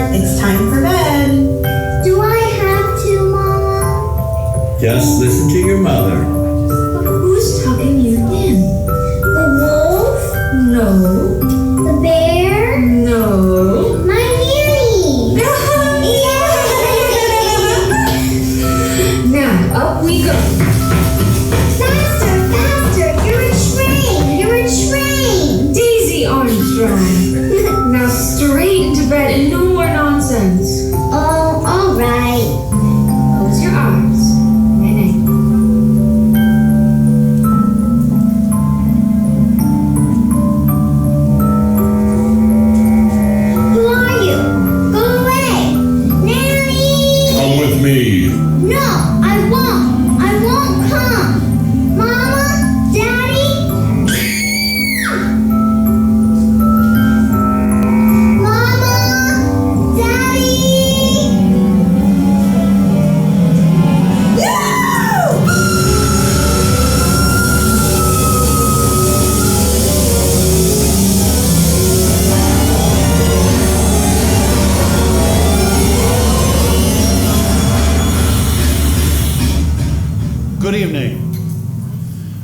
sweetheart. It's time for bed. Do I have to, Mama? Just listen to your mother. Who's tucking you in? The wolf? No. The bear? No. My Mary! Now, up we go. Faster, faster! You're a train! You're a train! Daisy Armstrong. Now straight into bed and no more nonsense. Oh, all right. Close your eyes. Night-night. Who are you? Go away! Nanny! Come with me. No, I won't. I won't come. Mama? Daddy? Mama? Daddy? No! Good evening.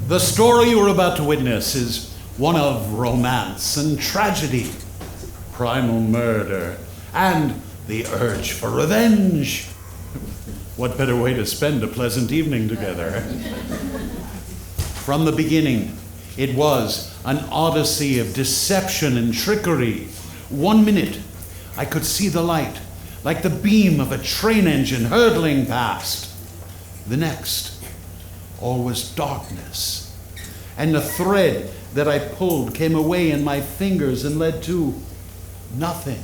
The story you are about to witness is one of romance and tragedy, primal murder, and the urge for revenge. What better way to spend a pleasant evening together? From the beginning, it was an odyssey of deception and trickery. 1 minute, I could see the light, like the beam of a train engine hurtling past. The next, all was darkness, and the thread that I pulled came away in my fingers and led to nothing.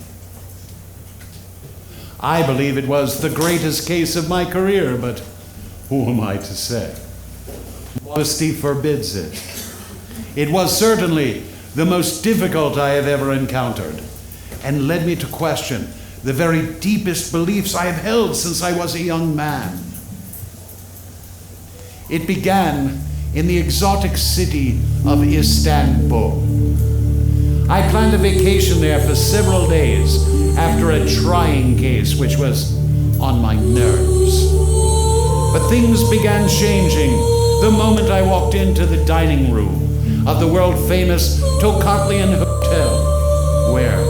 I believe it was the greatest case of my career, but who am I to say? Modesty forbids it. It was certainly the most difficult I have ever encountered, and led me to question the very deepest beliefs I have held since I was a young man. It began in the exotic city of Istanbul. I planned a vacation there for several days after a trying case which was on my nerves. But things began changing the moment I walked into the dining room of the world-famous Tocatlian Hotel, where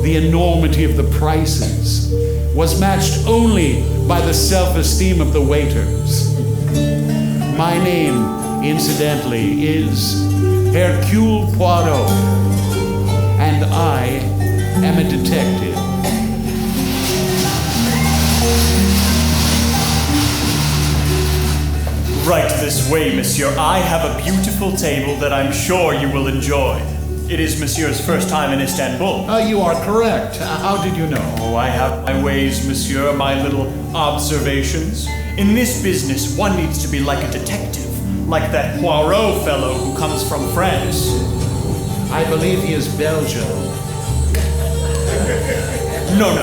the enormity of the prices was matched only by the self-esteem of the waiters. My name, incidentally, is Hercule Poirot, and I am a detective. Right this way, monsieur. I have a beautiful table that I'm sure you will enjoy. It is monsieur's first time in Istanbul. You are correct. How did you know? Oh, I have my ways, monsieur, my little observations. In this business, one needs to be like a detective, like that Poirot fellow who comes from France. I believe he is Belgian. No,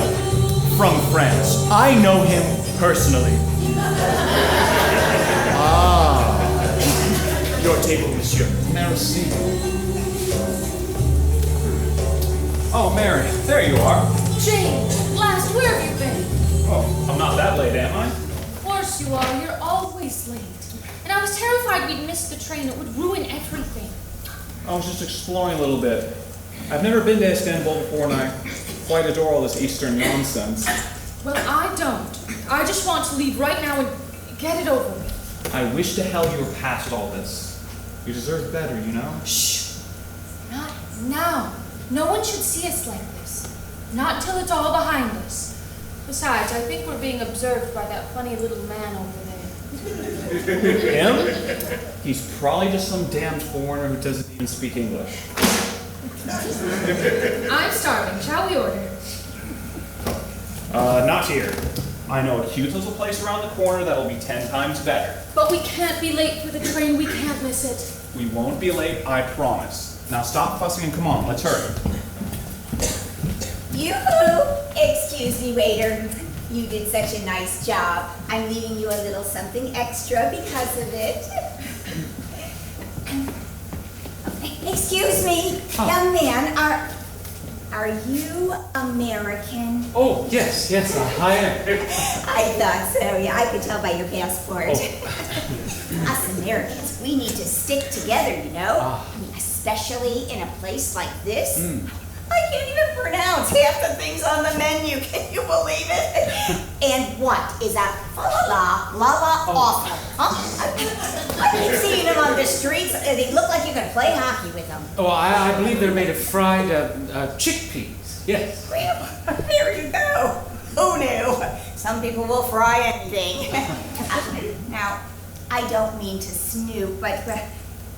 from France. I know him personally. Your table, monsieur. Merci. Oh, Mary, there you are. James, at last, where have you been? Oh, I'm not that late, am I? Of course you are. You're always late. And I was terrified we'd miss the train. It would ruin everything. I was just exploring a little bit. I've never been to Istanbul before, and I quite adore all this Eastern nonsense. Well, I don't. I just want to leave right now and get it over with. I wish to hell you were past all this. You deserve better, you know? Shh. Not now. No one should see us like this. Not till it's all behind us. Besides, I think we're being observed by that funny little man over there. Him? He's probably just some damned foreigner who doesn't even speak English. I'm starving. Shall we order? Not here. I know a cute little place around the corner that'll be 10 times better. But we can't be late for the train. We can't miss it. We won't be late, I promise. Now stop fussing and come on, let's hurry. Yoo-hoo! Excuse me, waiter. You did such a nice job. I'm leaving you a little something extra because of it. Excuse me, young man, are Are you American? Oh, yes, I am. I thought so, yeah, I could tell by your passport. Us Americans, we need to stick together, you know? I mean, especially in a place like this. I can't even pronounce half the things on the menu, can you believe it? And what is a la awful? Huh? I've been seeing them on the streets, they look like you can play hockey with them. Oh, I believe they're made of fried chickpeas. Yes. Well, there you go. Who knew? Some people will fry anything. Now, I don't mean to snoop, but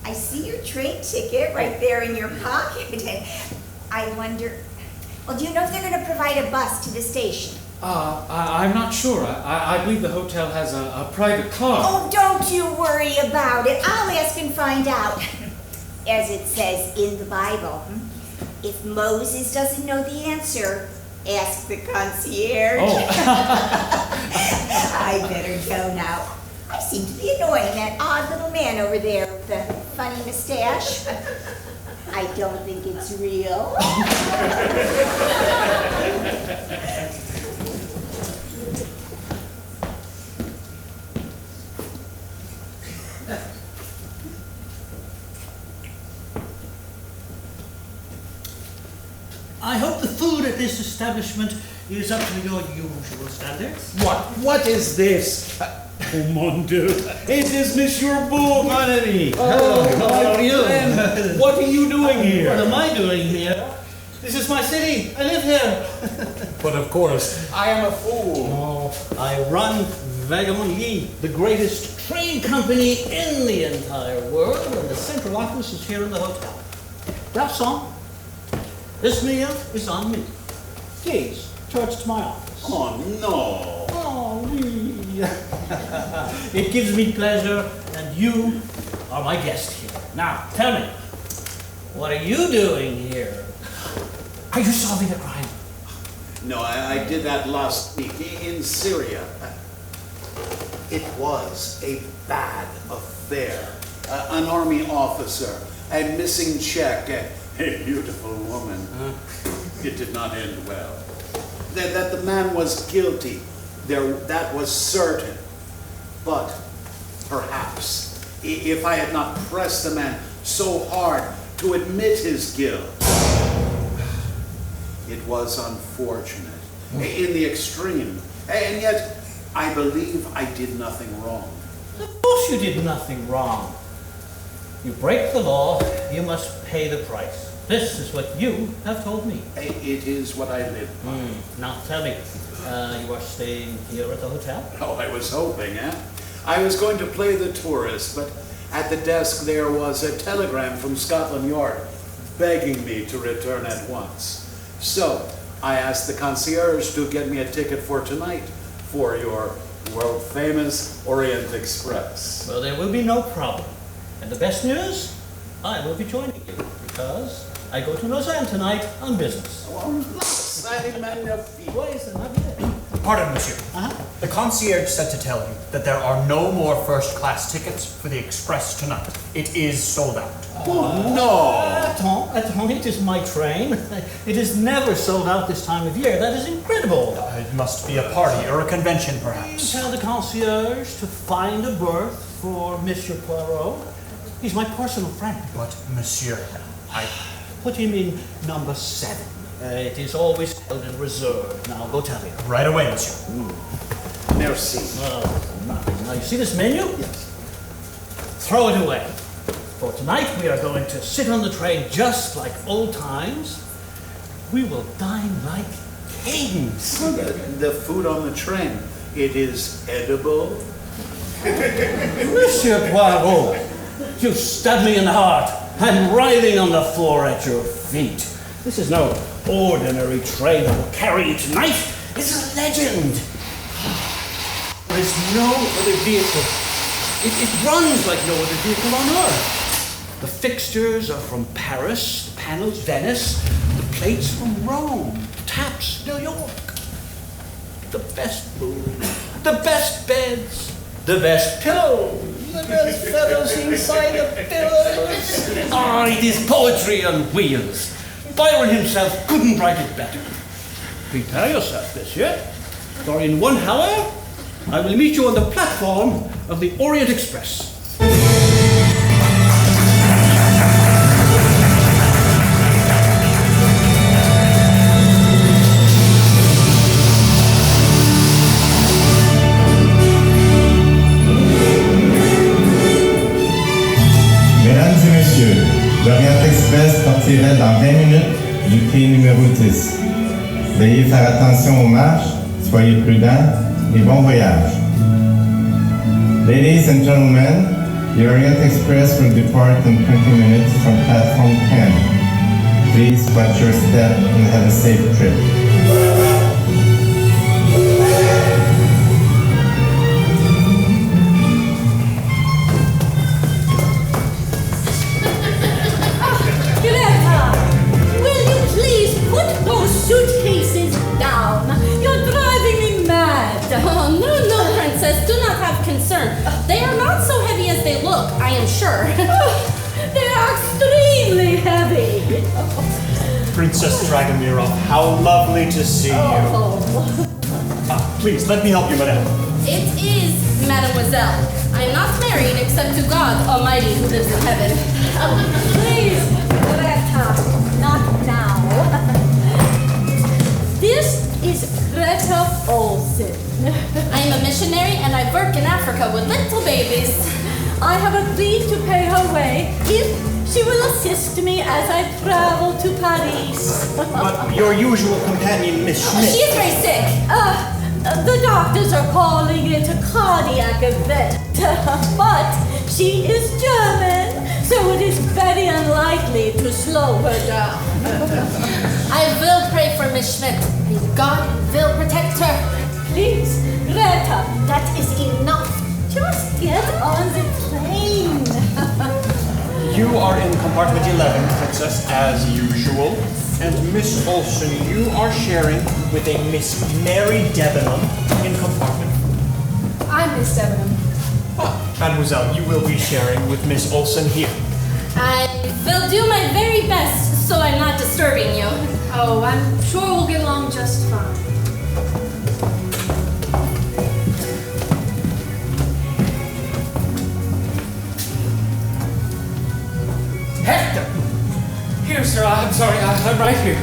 I see your train ticket right there in your pocket. And I wonder, well, do you know if they're going to provide a bus to the station? I'm not sure. I believe the hotel has a private car. Oh, don't you worry about it. I'll ask and find out. As it says in the Bible, if Moses doesn't know the answer, ask the concierge. Oh. I better go now. I seem to be annoying that odd little man over there with the funny mustache. I don't think it's real. I hope the food at this establishment is up to your usual standards. What is this? Oh, mon Dieu. It is Monsieur Bourg-Vanity. How are you? And what are you doing What here? am I doing here? This is my city. I live here. But of course, I am a fool. Oh, I run Wagon-Lit, the greatest train company in the entire world, and the central office is here in the hotel. Garçon, this meal is on me. Please, towards my office. Oh, no. Oh, oui. It gives me pleasure, and you are my guest here. Now, tell me, what are you doing here? Are you solving a crime? No, I did that last week in Syria. It was a bad affair. An army officer, a missing check, a beautiful woman. It did not end well. That the man was guilty, that was certain. But perhaps, if I had not pressed the man so hard to admit his guilt, it was unfortunate, in the extreme. And yet, I believe I did nothing wrong. Of course you did nothing wrong. You break the law, you must pay the price. This is what you have told me. It is what I live by. Now tell me, you are staying here at the hotel? Oh, I was hoping, I was going to play the tourist, but at the desk there was a telegram from Scotland Yard begging me to return at once. So I asked the concierge to get me a ticket for tonight for your world-famous Orient Express. Well, there will be no problem. And the best news, I will be joining you because I go to Lausanne tonight on business. Pardon, monsieur. The concierge said to tell you that there are no more first-class tickets for the express tonight. It is sold out. Attends, it is my train. It is never sold out this time of year. That is incredible. It must be a party or a convention, perhaps. Tell the concierge to find a berth for Monsieur Poirot. He's my personal friend. But, monsieur, I... Put him in number 7. It is always held in reserve. Now, go tell him. Right away, monsieur. Merci. Now, you see this menu? Yes. Throw it away. For tonight, we are going to sit on the train just like old times. We will dine like kings. The food on the train, it is edible. Monsieur Poirot, you stab me in the heart. I'm writhing on the floor at your feet. This is no ordinary train that will carry you tonight. It's a legend. There is no other vehicle. It runs like no other vehicle on earth. The fixtures are from Paris, the panels Venice, the plates from Rome, taps New York. The best food, the best beds, the best pillows. The best feathers inside the pillows. Ah, it is poetry on wheels. Byron himself couldn't write it better. Prepare yourself, monsieur, for in 1 hour, I will meet you on the platform of the Orient Express. Mesdames et messieurs, l'Orient Express partirait dans 20 minutes du quai numéro 10. Veuillez faire attention aux marches, soyez prudents et bon voyage. Ladies and gentlemen, the Orient Express will depart in 20 minutes from platform 10. Please watch your step and have a safe trip. Greta, will you please put those suitcases down? You're driving me mad. Oh, no, Princess, do not have concern. They are not so heavy as they look, I am sure. They are extremely heavy. Princess Dragomirov, how lovely to see you. Oh. Please, let me help you, madame. It is, mademoiselle. I am not married except to God Almighty who lives in heaven. Please, Greta, not now. This is Greta Olsen. I am a missionary and I work in Africa with little babies. I have agreed to pay her way if she will assist me as I travel to Paris. But your usual companion, Miss Schmidt. She is very sick. The doctors are calling it a cardiac event, but she is German, so it is very unlikely to slow her down. I will pray for Miss Schmidt. God will protect her. Please, Greta, that is enough. Just get on the plane. You are in compartment 11, Princess, as usual. And Miss Olsen, you are sharing with a Miss Mary Debenham in compartment 4. I'm Miss Debenham. Mademoiselle, you will be sharing with Miss Olsen here. I will do my very best so I'm not disturbing you. Oh, I'm sure we'll get along just fine. Hector! Here, sir, I'm sorry, I'm right here.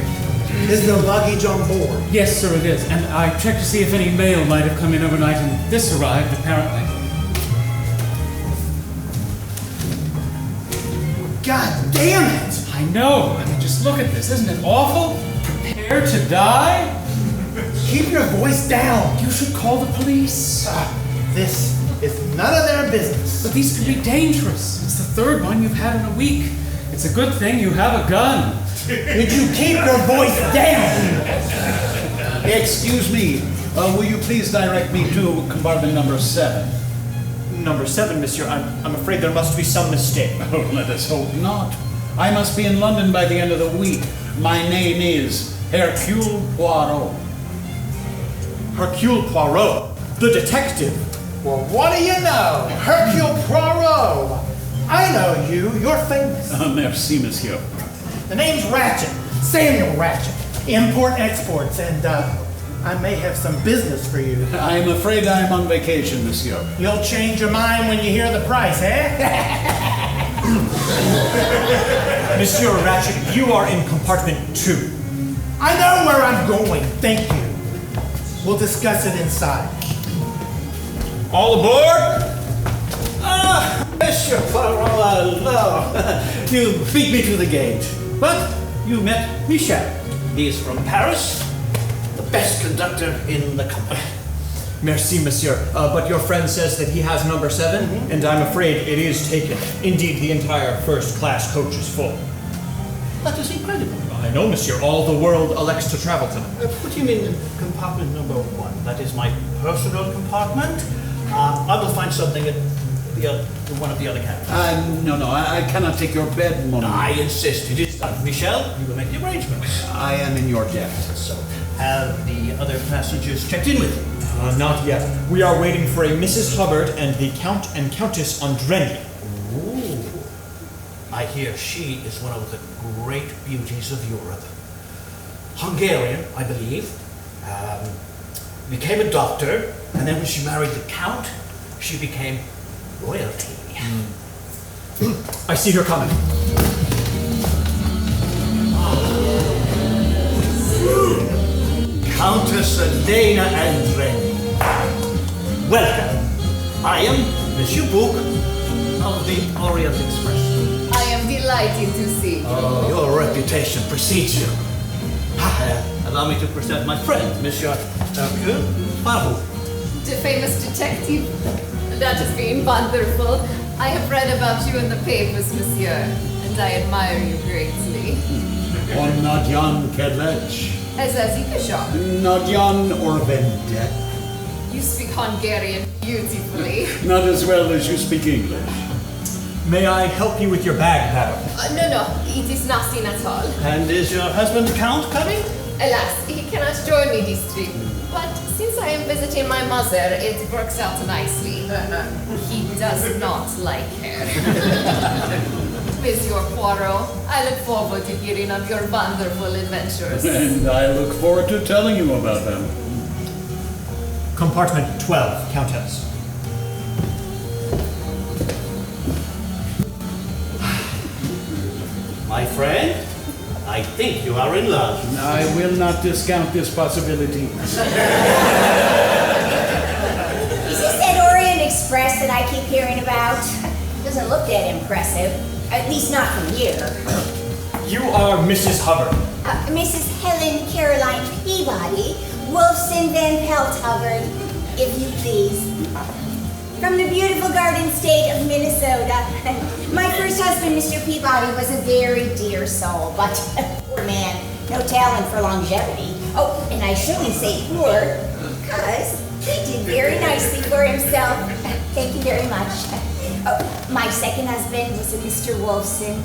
Is the luggage on board? Yes, sir, it is. And I checked to see if any mail might have come in overnight, and this arrived, apparently. God damn it! I know. I mean, just look at this. Isn't it awful? Prepare to die? Keep your voice down. You should call the police. This is none of their business. But these could be dangerous. It's the third one you've had in a week. It's a good thing you have a gun. Would you keep your voice down? Excuse me, will you please direct me to compartment number 7? Number 7, monsieur. I'm afraid there must be some mistake. Oh, let us hope not. I must be in London by the end of the week. My name is Hercule Poirot. Hercule Poirot, the detective. Well, what do you know? Hercule Poirot. I know you. You're famous. Merci, monsieur. The name's Ratchet. Samuel Ratchet. Import-exports, and I may have some business for you. I'm afraid I'm on vacation, monsieur. You'll change your mind when you hear the price, eh? Monsieur Ratchet, you are in compartment 2. I know where I'm going, thank you. We'll discuss it inside. All aboard? Ah, Monsieur Poirot, no. You beat me to the gate. But you met Michel. He is from Paris, the best conductor in the company. Merci, monsieur. But your friend says that he has number 7, and I'm afraid it is taken. Indeed, the entire first-class coach is full. That is incredible. I know, monsieur. All the world elects to travel tonight. Put him in compartment number 1. That is my personal compartment. I will find something at one of the other cabins. No, I cannot take your bed money. I insist. It is done. Michel, you will make the arrangements. I am in your debt. So, have the other passengers checked in with you? Not yet. We are waiting for a Mrs. Hubbard and the Count and Countess Andreni. Ooh. I I hear she is one of the great beauties of Europe. Hungarian, I believe. Became a doctor, and then when she married the Count, she became royalty. I see her coming. Countess Elena Andreni. Welcome. I am Monsieur Book of the Orient Express. I am delighted to see you. Your reputation precedes you. Allow me to present my friend, Monsieur Hercule Poirot. The famous detective. That has been wonderful. I have read about you in the papers, monsieur, and I admire you greatly. Nadyan Kedlec. Nadyan Orvendek. You speak Hungarian beautifully. Not as well as you speak English. May I help you with your bag, madam? No, it is nothing at all. And is your husband Count coming? Alas, he cannot join me this trip. But since I am visiting my mother, it works out nicely. He does not like her. Monsieur Poirot, I look forward to hearing of your wonderful adventures. And I look forward to telling you about them. Compartment 12, Countess. My friend, I think you are in love. I will not discount this possibility. Is this that Orient Express that I keep hearing about? Doesn't look that impressive. At least not from here. You are Mrs. Hubbard. Mrs. Helen Caroline Peabody, Wolfson Van Pelt Hubbard, if you please. From the beautiful garden state of Minnesota. My first husband, Mr. Peabody, was a very dear soul, but poor man, no talent for longevity. Oh, and I shouldn't say poor, because he did very nicely for himself. Thank you very much. Oh, my second husband was a Mr. Wolfson,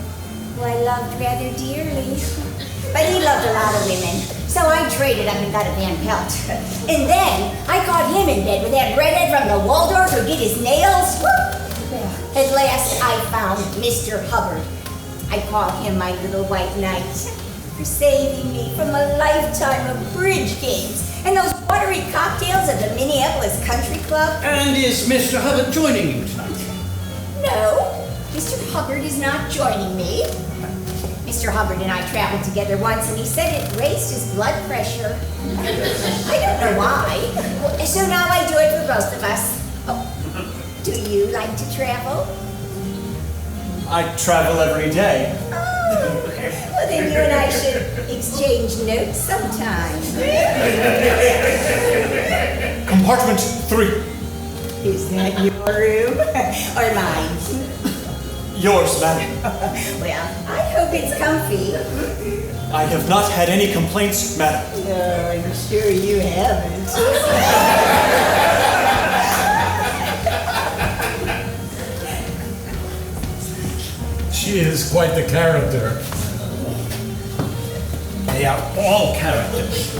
who I loved rather dearly. But he loved a lot of women, so I traded up and got a Van Pelt. And then I caught him in bed with that redhead from the Waldorf who did his nails. Well, at last I found Mr. Hubbard. I call him my little white knight for saving me from a lifetime of bridge games and those watery cocktails at the Minneapolis Country Club. And is Mr. Hubbard joining you tonight? No, Mr. Hubbard is not joining me. Mr. Hubbard and I traveled together once, and he said it raised his blood pressure. I don't know why. So now I do it for both of us. Oh, do you like to travel? I travel every day. Oh, well then you and I should exchange notes sometime. Compartment 3. Is that your room or mine? Yours, madam. Well, I hope it's comfy. I have not had any complaints, madam. No, I'm sure you haven't. She is quite the character. They are all characters.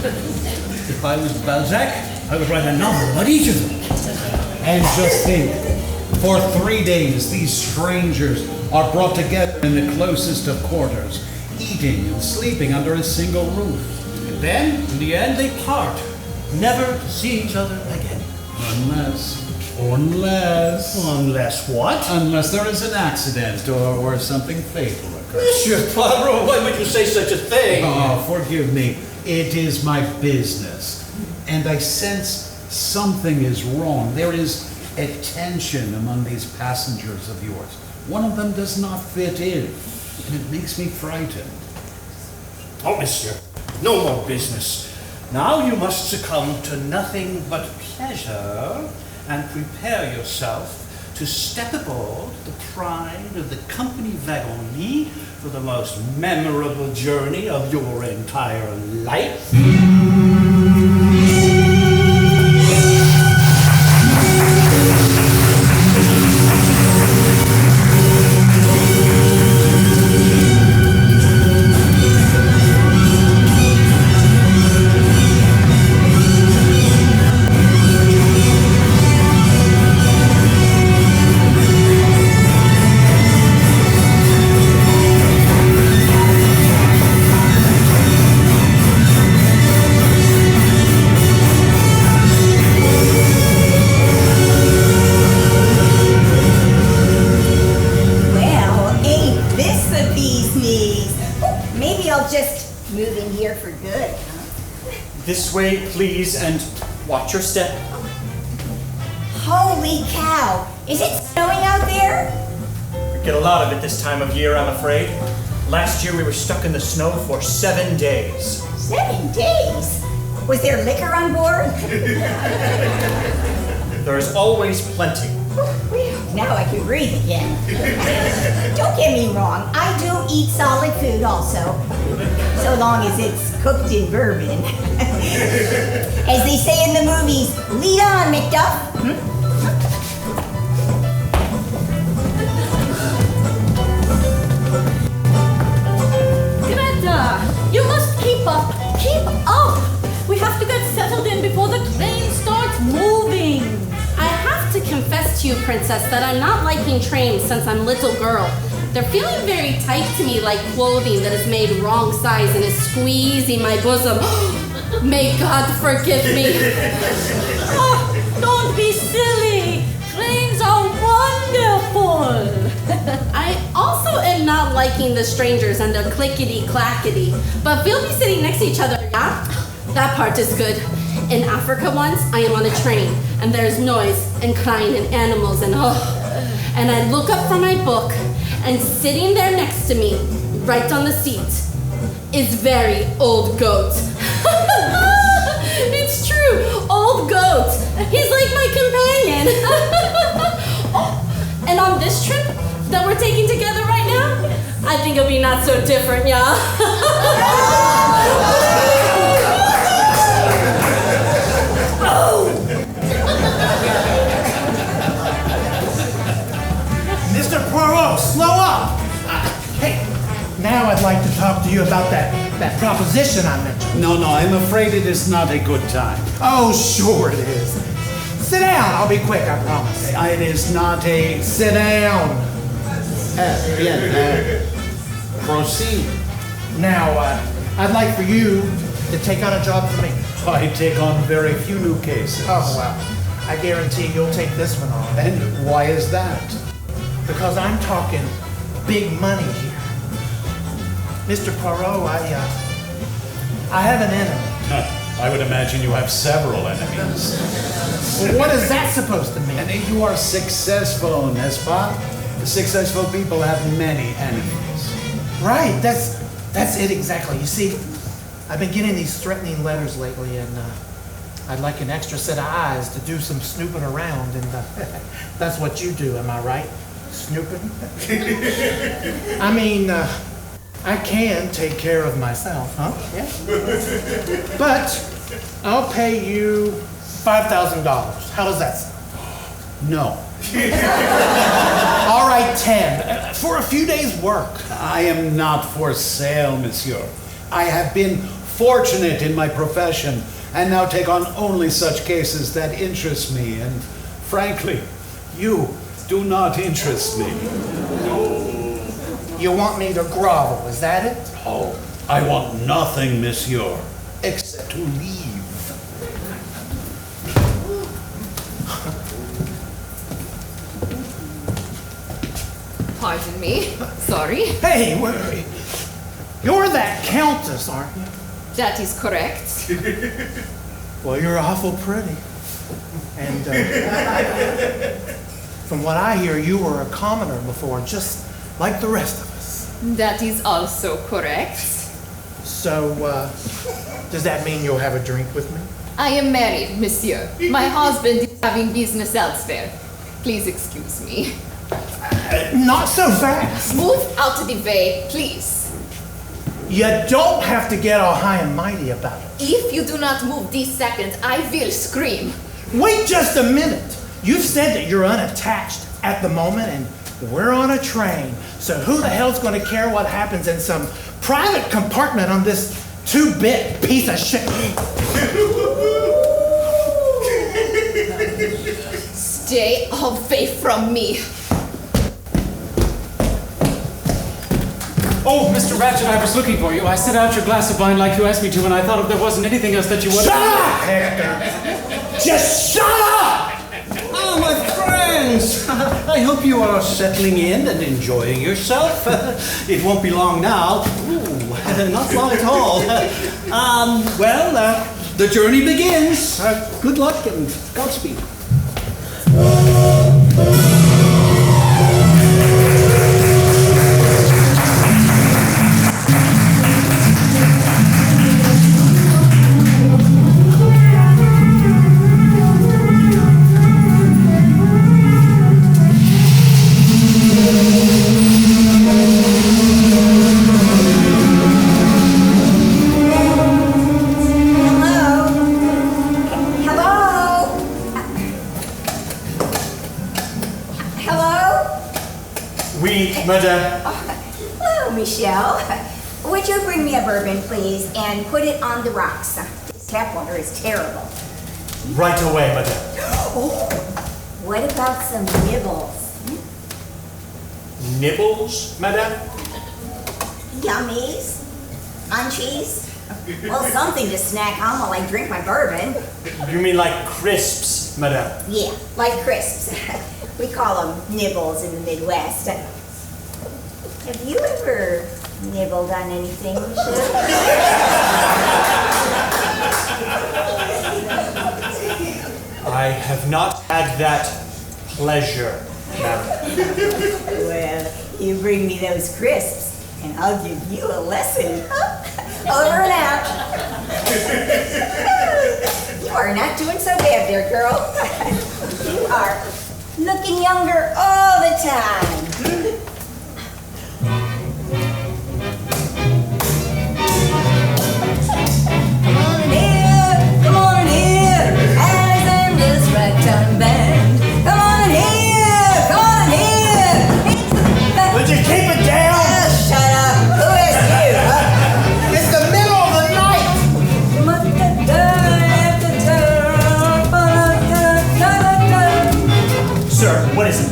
If I was Balzac, I would write a novel about each of them. And just think, for 3 days, these strangers are brought together in the closest of quarters, eating and sleeping under a single roof. And then, in the end, they part, never to see each other again. Unless what? Unless there is an accident or something fatal occurs. Monsieur Poirot, why would you say such a thing? Oh, forgive me. It is my business. And I sense something is wrong. There is a tension among these passengers of yours. One of them does not fit in, and it makes me frightened. Oh, monsieur, no more business. Now you must succumb to nothing but pleasure and prepare yourself to step aboard the pride of the Company Wagon for the most memorable journey of your entire life. here for good, huh? This way, please, and watch your step. Holy cow! Is it snowing out there? We get a lot of it this time of year, I'm afraid. Last year we were stuck in the snow for 7 days. 7 days? Was there liquor on board? There is always plenty. Now I can breathe again. Don't get me wrong, I do eat solid food also. So long as it's cooked in bourbon. As they say in the movies, lead on, McDuff. Greta, you must keep up. Keep up. We have to get settled in before the train starts moving. I have to confess to you, Princess, that I'm not liking trains since I'm little girl. They're feeling very tight to me, like clothing that is made wrong size and is squeezing my bosom. May God forgive me. Oh, don't be silly. Trains are wonderful. I also am not liking the strangers and their clickety-clackety, but we'll be sitting next to each other, yeah? That part is good. In Africa once, I am on a train, and there's noise and crying and animals and and I look up from my book, and sitting there next to me, right on the seat, is very old goat. It's true, old goat. He's like my companion. Oh, and on this trip that we're taking together right now, I think it'll be not so different, yeah? Mr. Poirot, slow up! Hey, now I'd like to talk to you about that proposition I mentioned. No, I'm afraid it is not a good time. Oh, sure it is. Sit down, I'll be quick, I promise. It is not a... Sit down. Proceed. Now, I'd like for you to take on a job for me. I take on very few new cases. Oh, well, I guarantee you'll take this one on. And why is that? Because I'm talking big money here. Mr. Poirot, I have an enemy. I would imagine you have several enemies. Well, what is that supposed to mean? And you are successful, n'est-ce pas? Successful people have many enemies. Right, that's it exactly. You see, I've been getting these threatening letters lately, and I'd like an extra set of eyes to do some snooping around, and that's what you do, am I right? Snooping? I mean, I can take care of myself, huh? Yeah. But I'll pay you $5,000. How does that sound? No. All right, 10 for a few days' work. I am not for sale, monsieur. I have been fortunate in my profession and now take on only such cases that interest me, and frankly, you do not interest me. You want me to grovel, is that it? Oh, I want nothing, monsieur, except to leave. Pardon me. Sorry. Hey, you're that countess, aren't you? That is correct. Well, you're awful pretty. And from what I hear, you were a commoner before, just like the rest of us. That is also correct. So, does that mean you'll have a drink with me? I am married, monsieur. My husband is having business elsewhere. Please excuse me. Not so fast. Move out of the way, please. You don't have to get all high and mighty about it. If you do not move this second, I will scream. Wait just a minute. You've said that you're unattached at the moment, and we're on a train. So who the hell's going to care what happens in some private compartment on this 2-bit piece of shit? Stay away from me. Oh, Mr. Ratchet, I was looking for you. I set out your glass of wine like you asked me to, and I thought if there wasn't anything else that you would... Shut up, Hector! Just shut up! Oh, my friend! friends. I hope you are settling in and enjoying yourself. It won't be long now. Ooh, not long at all. The journey begins. Good luck and Godspeed. Madame. Hello, Michelle. Would you bring me a bourbon, please, and put it on the rocks? This tap water is terrible. Right away, Madame. Oh, what about some nibbles? Nibbles, Madame? Yummies? Munchies? Well, something to snack on while I drink my bourbon. You mean like crisps, Madame? Yeah, like crisps. We call them nibbles in the Midwest. Have you ever nibbled on anything, Michelle? I have not had that pleasure, Madame. Well, you bring me those crisps, and I'll give you a lesson. Over and out. You are not doing so bad there, girl. You are looking younger all the time. Come on here, Alexander's ragtime band. Come on here. Would you keep it down? Shut up. Who is you? It's the middle of the night. Sir, what is it?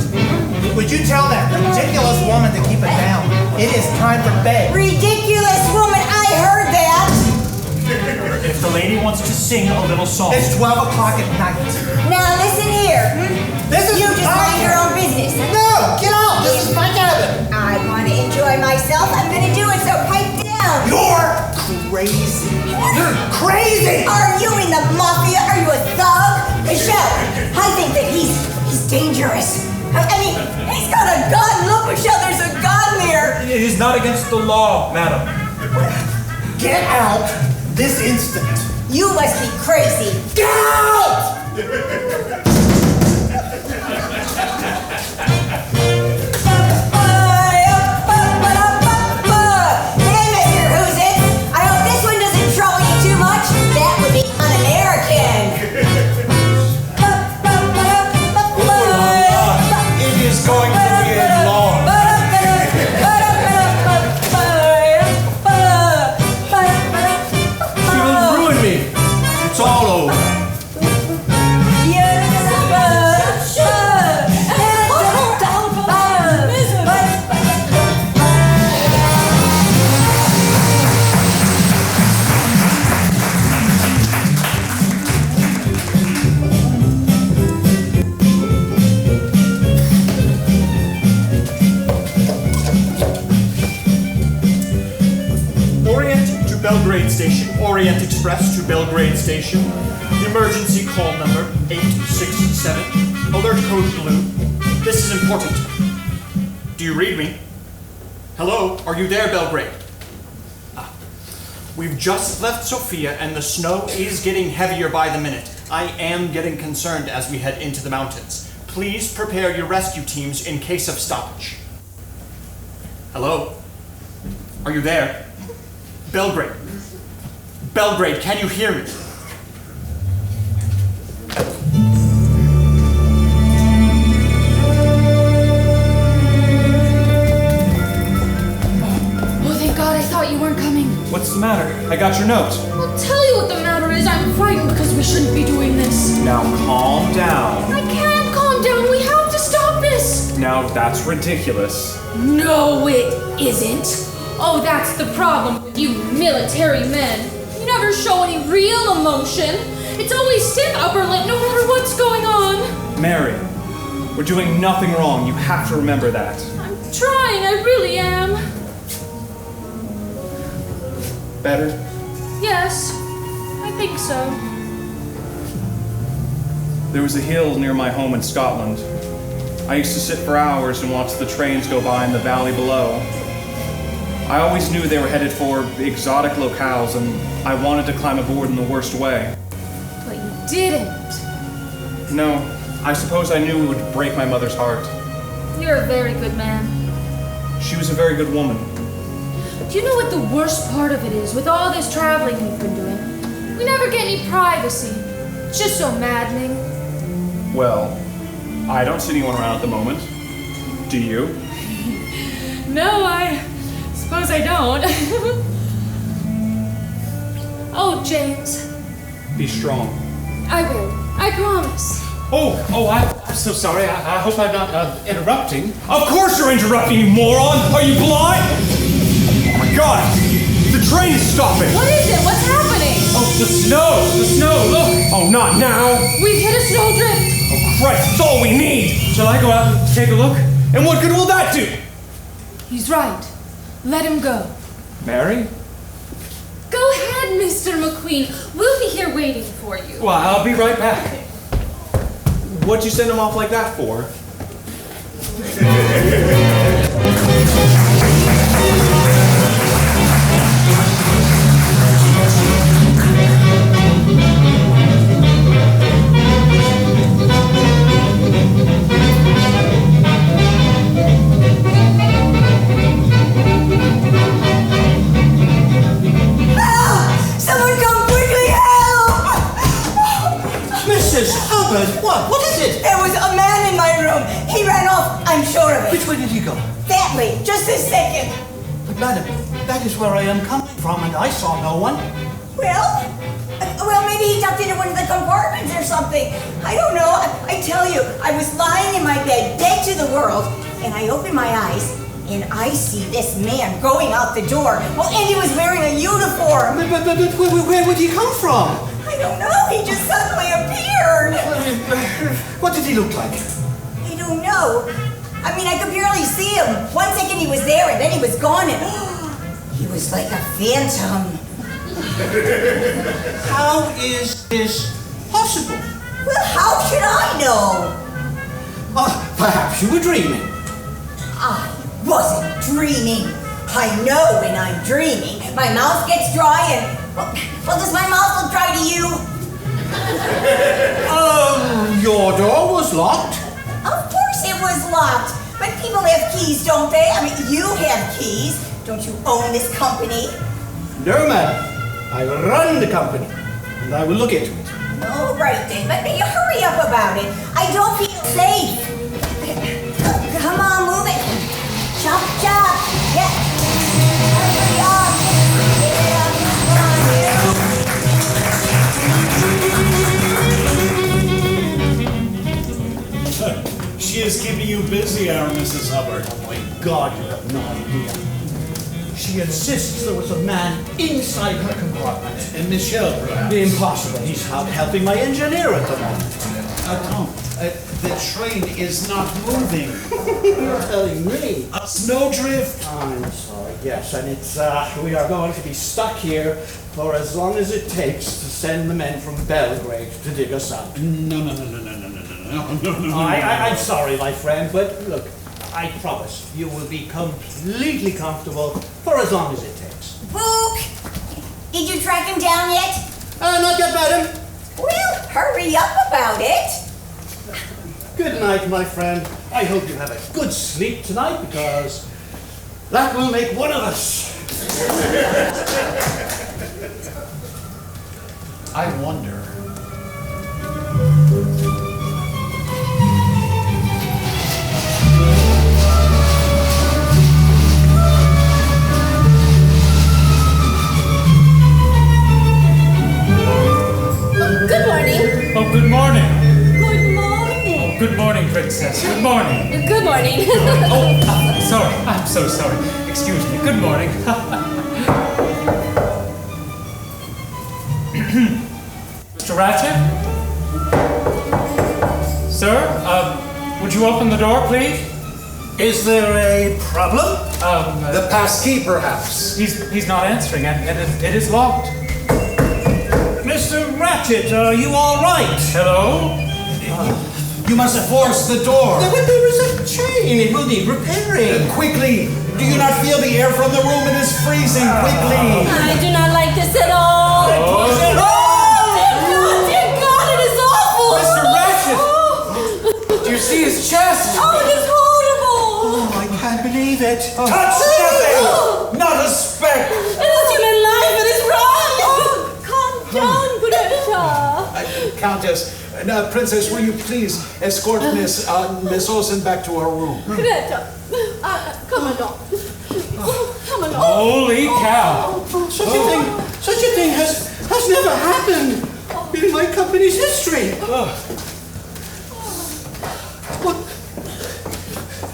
Would you tell that ridiculous woman to keep it down? It is time for bed. Ridiculous woman, I heard that. If the lady wants to sing a little song. It's 12 o'clock at night. Now listen here. This is you just mind your own business. No, get out. This is my cabin. I want to enjoy myself. I'm going to do it, so pipe down. You're crazy. You're crazy. Are you in the mafia? Are you a thug? Michelle, I think that he's dangerous. I mean, he's got a gun. Look, Michelle, there's a gun there. It is not against the law, madam. Get out this instant. You must be crazy. Get out! Hey, Mr. Who's It? I hope this one doesn't trouble you too much. That would be un-American. It is going to be a long. She will ruin me. It's all over. Orient to Belgrade Station. Orient Express to Belgrade Station. Emergency call number 867. Alert code blue. This is important. Do you read me? Hello, are you there, Belgrade? We've just left Sofia and the snow is getting heavier by the minute. I am getting concerned as we head into the mountains. Please prepare your rescue teams in case of stoppage. Hello? Are you there? Belgrade. Belgrade, can you hear me? Oh, thank God, I thought you weren't coming. What's the matter? I got your note. I'll tell you what the matter is. I'm frightened because we shouldn't be doing this. Now calm down. I can't calm down. We have to stop this. Now that's ridiculous. No, it isn't. Oh, that's the problem with you military men. You never show any real emotion. It's always stiff upper lip no matter what's going on. Mary, We're doing nothing wrong. You have to remember that. I'm trying, I really am. Better? Yes, I think so. There was a hill near my home in Scotland. I used to sit for hours and watch the trains go by in the valley below. I always knew they were headed for exotic locales, and I wanted to climb aboard in the worst way. But you didn't. No, I suppose I knew it would break my mother's heart. You're a very good man. She was a very good woman. Do you know what the worst part of it is with all this traveling we've been doing? We never get any privacy. It's just so maddening. Well, I don't see anyone around at the moment. Do you? No, I suppose I don't. Oh, James. Be strong. I will. I promise. I'm so sorry. I hope I'm not interrupting. Of course you're interrupting, you moron! Are you blind? Oh my god! The train is stopping! What is it? What's happening? Oh, the snow! The snow, look! Oh, not now! We've hit a snowdrift! Oh Christ, it's all we need! Shall I go out and take a look? And what good will that do? He's right. Let him go. Mary? Go ahead, Mr. McQueen. We'll be here waiting for you. Well, I'll be right back. What'd you send him off like that for? Someone come quickly, help! Mrs. Hubbard, what is it? There was a man in my room. He ran off, I'm sure of it. Which way did he go? That way, just this second. But madam, that is where I am coming from, and I saw no one. Well, maybe he ducked into one of the compartments or something. I don't know. I tell you, I was lying in my bed, dead to the world, and I opened my eyes, and I see this man going out the door. Well, and he was wearing a uniform. But where would he come from? I don't know. He just suddenly appeared. What did he look like? I don't know. I mean, I could barely see him. 1 second he was there, and then he was gone, and he was like a phantom. How is this possible? Well, how should I know? Perhaps you were dreaming. I wasn't dreaming. I know when I'm dreaming. My mouth gets dry and... Well, does my mouth look dry to you? Your door was locked. Of course it was locked. But people have keys, don't they? I mean, you have keys. Don't you own this company? No, madam. I run the company, and I will look into it. All right, then. But you hurry up about it. I don't feel safe. Come on, move it. Chop, chop. Yeah. Hurry up. Yeah, come on, She is keeping you busy, our Mrs. Hubbard. Oh my God, you have no idea. She insists there was a man inside her compartment. And Michelle, perhaps? Impossible. He's out helping my engineer at the moment. No. The train is not moving. You're telling me? A snowdrift? I'm sorry, yes, and it's, we are going to be stuck here for as long as it takes to send the men from Belgrade to dig us out. No. I'm sorry, my friend, but look, I promise you will be completely comfortable for as long as it takes. Book! Did you track him down yet? Not yet, madam. Well, hurry up about it. Good night, my friend. I hope you have a good sleep tonight, because that will make one of us. I wonder. Good morning. Oh, good morning. Good morning. Good morning, Princess. Good morning. Good morning. Sorry. I'm so sorry. Excuse me. Good morning. Mr. Ratchet? Sir, Would you open the door, please? Is there a problem? The pass key, perhaps. He's not answering, and it is locked. Mr. Ratchet, are you all right? Hello? You must have forced the door. There is a chain. It will need repairing. Quickly! Do you not feel the air from the room? It is freezing. Quickly! I do not like this at all. Dear God, it is awful. Mr. Ratchet! Do you see his chest? Oh, it is horrible. Oh, I can't believe it. Touch nothing! Not a speck! It is human life. It is wrong. Oh, calm down, Greta. Countess, Princess, will you please escort Miss Olsen back to her room? Greta, come along. Come along. Holy cow! Such a thing has never happened in my company's history.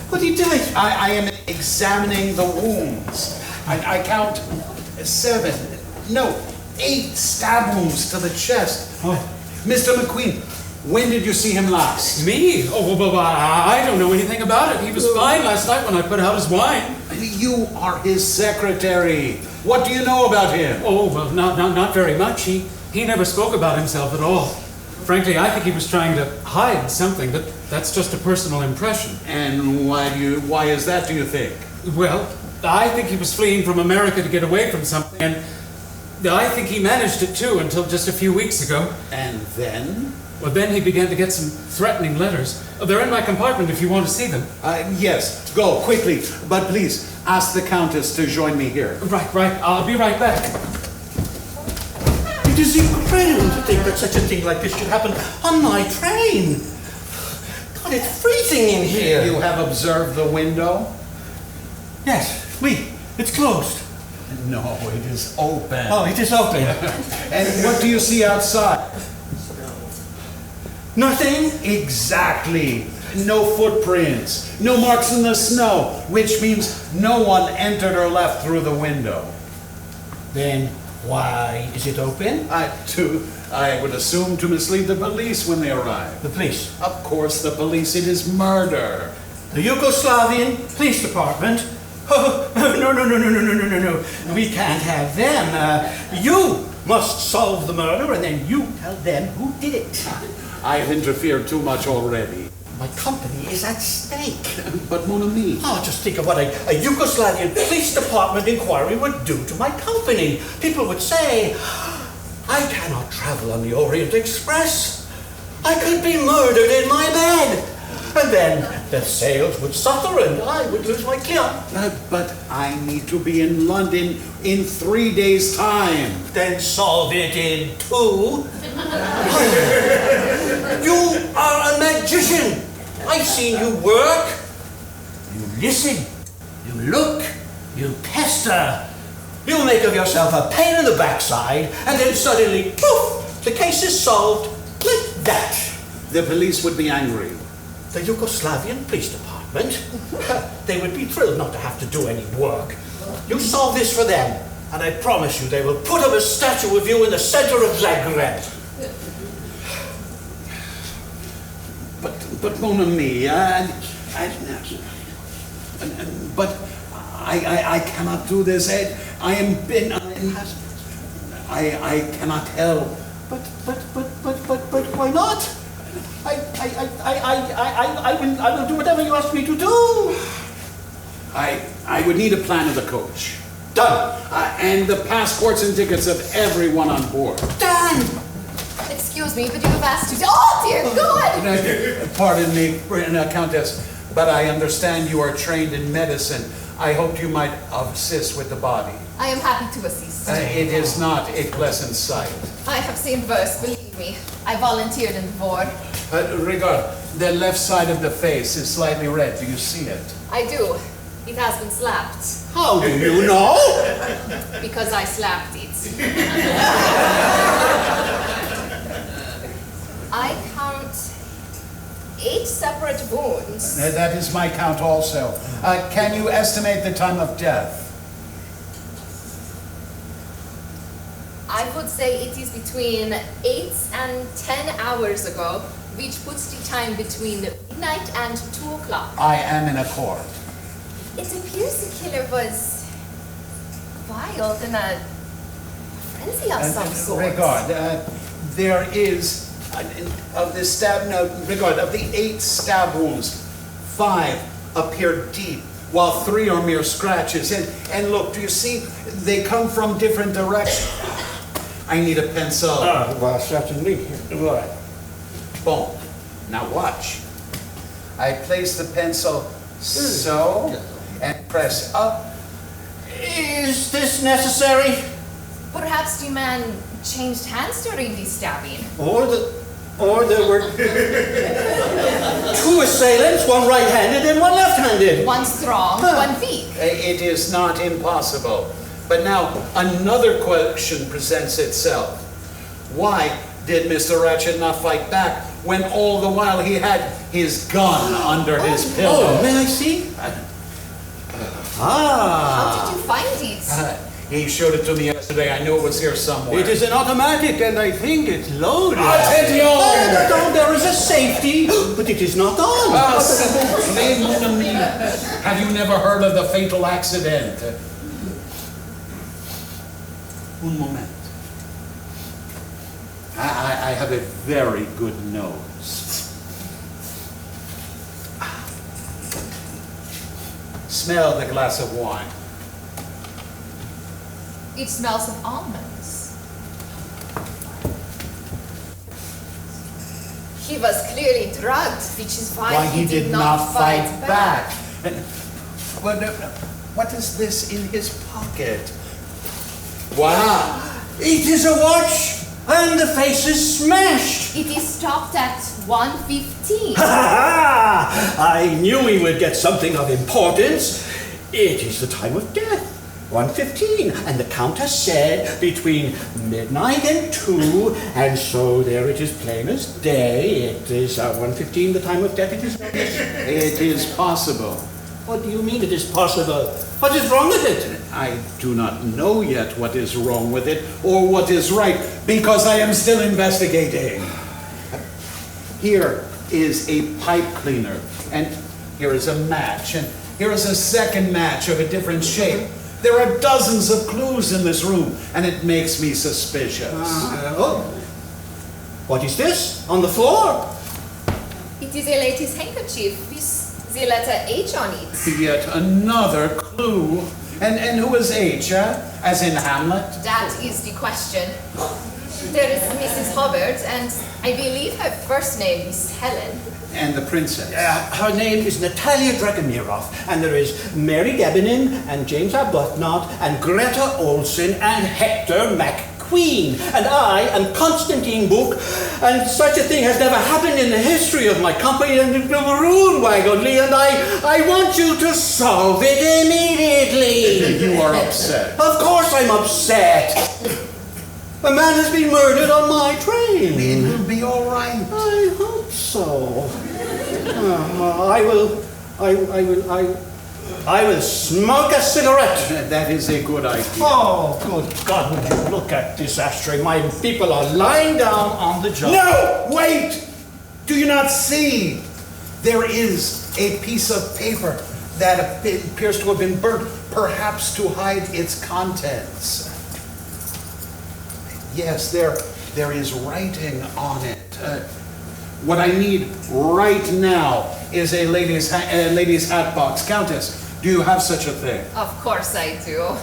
What are you doing? I am examining the wounds. I count 8 stab wounds to the chest. Mr. McQueen, when did you see him last? Me? Oh, well, I don't know anything about it. He was fine last night when I put out his wine. You are his secretary. What do you know about him? Oh, well, not very much. He never spoke about himself at all. Frankly, I think he was trying to hide something, but that's just a personal impression. And why is that, do you think? Well, I think he was fleeing from America to get away from something, and I think he managed it too until just a few weeks ago. And then? Well, then he began to get some threatening letters. They're in my compartment if you want to see them. Yes, go, quickly. But please, ask the Countess to join me here. Right. I'll be right back. It is incredible to think that such a thing like this should happen on my train. God, it's freezing in here. You have observed the window? Yes, it's closed. No, it is open. Oh, it is open. And what do you see outside? Nothing? Exactly. No footprints, no marks in the snow, which means no one entered or left through the window. Then why is it open? I would assume to mislead the police when they arrive. The police? Of course, the police. It is murder. The Yugoslavian Police Department? Oh, no. We can't have them. You must solve the murder and then you tell them who did it. I have interfered too much already. My company is at stake. But mon ami. Oh, just think of what a Yugoslavian Police Department inquiry would do to my company. People would say, I cannot travel on the Orient Express. I could be murdered in my bed. And then the sales would suffer and I would lose my client. But I need to be in London in 3 days' time. Then solve it in 2. You are a magician. I've seen you work. You listen. You look. You pester. You make of yourself a pain in the backside, and then suddenly, poof, the case is solved like that. The police would be angry. The Yugoslavian Police Department? They would be thrilled not to have to do any work. You solve this for them, and I promise you they will put up a statue of you in the center of Zagreb. But mon ami, but I cannot do this. I cannot help. But why not? I will do whatever you ask me to do. I would need a plan of the coach. Done. And the passports and tickets of everyone on board. Done. Excuse me, but you have asked to... Oh, dear God! Pardon me, Countess, but I understand you are trained in medicine. I hoped you might assist with the body. I am happy to assist. It is not a pleasant sight. I have seen worse, believe me. I volunteered in the war. Regard, the left side of the face is slightly red. Do you see it? I do. It has been slapped. How do you know? Because I slapped it. I count 8 separate wounds. That is my count also. Can you estimate the time of death? I would say it is between 8 and 10 hours ago. which puts the time between midnight and 2 o'clock. I am in accord. It appears the killer was wild in a frenzy of some sort. Regard, there is, of the stab, no, regard, of the 8 stab wounds, 5 appear deep, while 3 are mere scratches. And look, do you see, they come from different directions. I need a pencil. Well, certainly. Right. Boom. Now watch. I place the pencil so, and press up. Is this necessary? Perhaps the man changed hands during the stabbing. Or there were 2 assailants, one right-handed and one left-handed. One strong, one weak. It is not impossible. But now another question presents itself. Why did Mr. Ratchet not fight back when all the while he had his gun under his pillow? Oh, may I see? How did you find it? He showed it to me yesterday. I knew it was here somewhere. It is an automatic, and I think it's loaded. Attention! No, there is a safety, but it is not on. Have you never heard of the fatal accident? Un moment. I have a very good nose. Smell the glass of wine. It smells of almonds. He was clearly drugged, which is why he did not fight back. And, what is this in his pocket? Wow! It is a watch, and the face is smashed. It is stopped at 1:15. I knew we would get something of importance. It is the time of death, 1:15, and the Countess said between midnight and 2, and so there it is plain as day. It is 1:15, the time of death. It is possible. What do you mean it is possible? What is wrong with it? I do not know yet what is wrong with it or what is right, because I am still investigating. Here is a pipe cleaner, and here is a match, and here is a second match of a different shape. There are dozens of clues in this room, and it makes me suspicious. What is this on the floor? It is a lady's handkerchief with the letter H on it. Yet another clue. And who is H, as in Hamlet? That is the question. There is Mrs. Hubbard, and I believe her first name is Helen. And the princess? Her name is Natalia Dragomirov, and there is Mary Debenham, and James Arbuthnot, and Greta Olson, and Hector McQueen. And I am Constantine Book, and such a thing has never happened in the history of my company, and it will ruin Wagonly, and I want you to solve it immediately. You are upset. Of course I'm upset. A man has been murdered on my train. It will be all right. I hope so. I will smoke a cigarette. That is a good idea. Oh, good God, would you look at this ashtray? My people are lying down on the job. No, wait! Do you not see? There is a piece of paper that appears to have been burnt, perhaps to hide its contents. Yes, there is writing on it. What I need right now is a lady's hat box. Countess, do you have such a thing? Of course I do.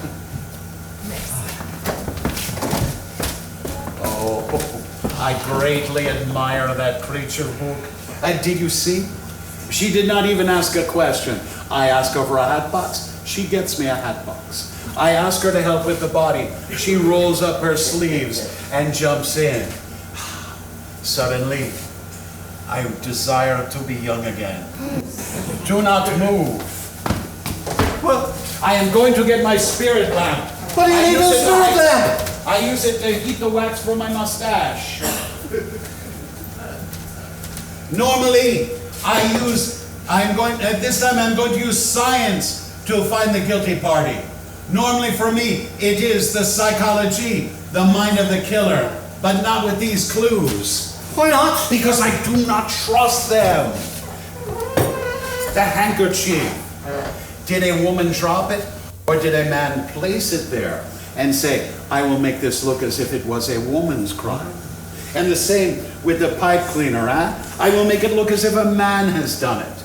Oh, I greatly admire that creature, Book. Did you see? She did not even ask a question. I ask her for a hat box. She gets me a hat box. I ask her to help with the body. She rolls up her sleeves and jumps in. Suddenly, I desire to be young again. Do not move. Well, I am going to get my spirit lamp. What do you need a spirit lamp? I use it to heat the wax from my mustache. Normally, this time I'm going to use science to find the guilty party. Normally for me, it is the psychology, the mind of the killer, but not with these clues. Why not? Because I do not trust them. The handkerchief. Did a woman drop it? Or did a man place it there and say, I will make this look as if it was a woman's crime? And the same with the pipe cleaner, huh? I will make it look as if a man has done it.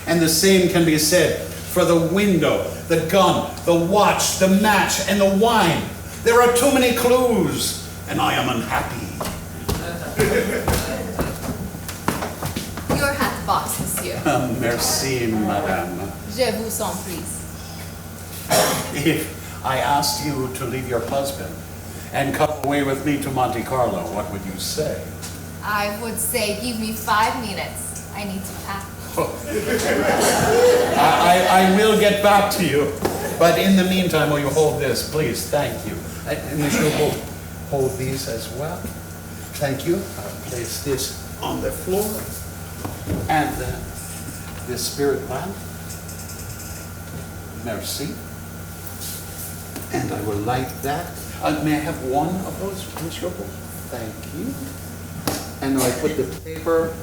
And the same can be said for the window, the gun, the watch, the match, and the wine. There are too many clues, and I am unhappy. Your hat box, monsieur. Merci, madame. Je vous en prie. If I asked you to leave your husband and come away with me to Monte Carlo, what would you say? I would say, give me 5 minutes. I need to pack. I will get back to you. But in the meantime, will you hold this, please? Thank you. And Monsieur will hold these as well. Thank you. I'll place this on the floor. And this spirit lamp. Merci. And I will light that. May I have one of those, Monsieur? Thank you. And I put the paper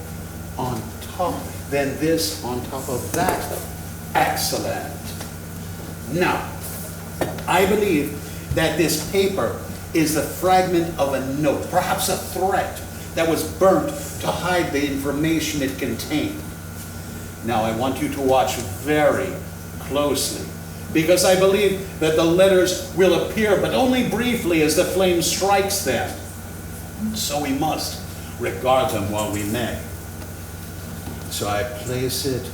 on top, then this on top of that. Excellent. Now, I believe that this paper is the fragment of a note, perhaps a threat that was burnt to hide the information it contained. Now, I want you to watch very closely, because I believe that the letters will appear, but only briefly as the flame strikes them. So we must regard them while we may. So I place it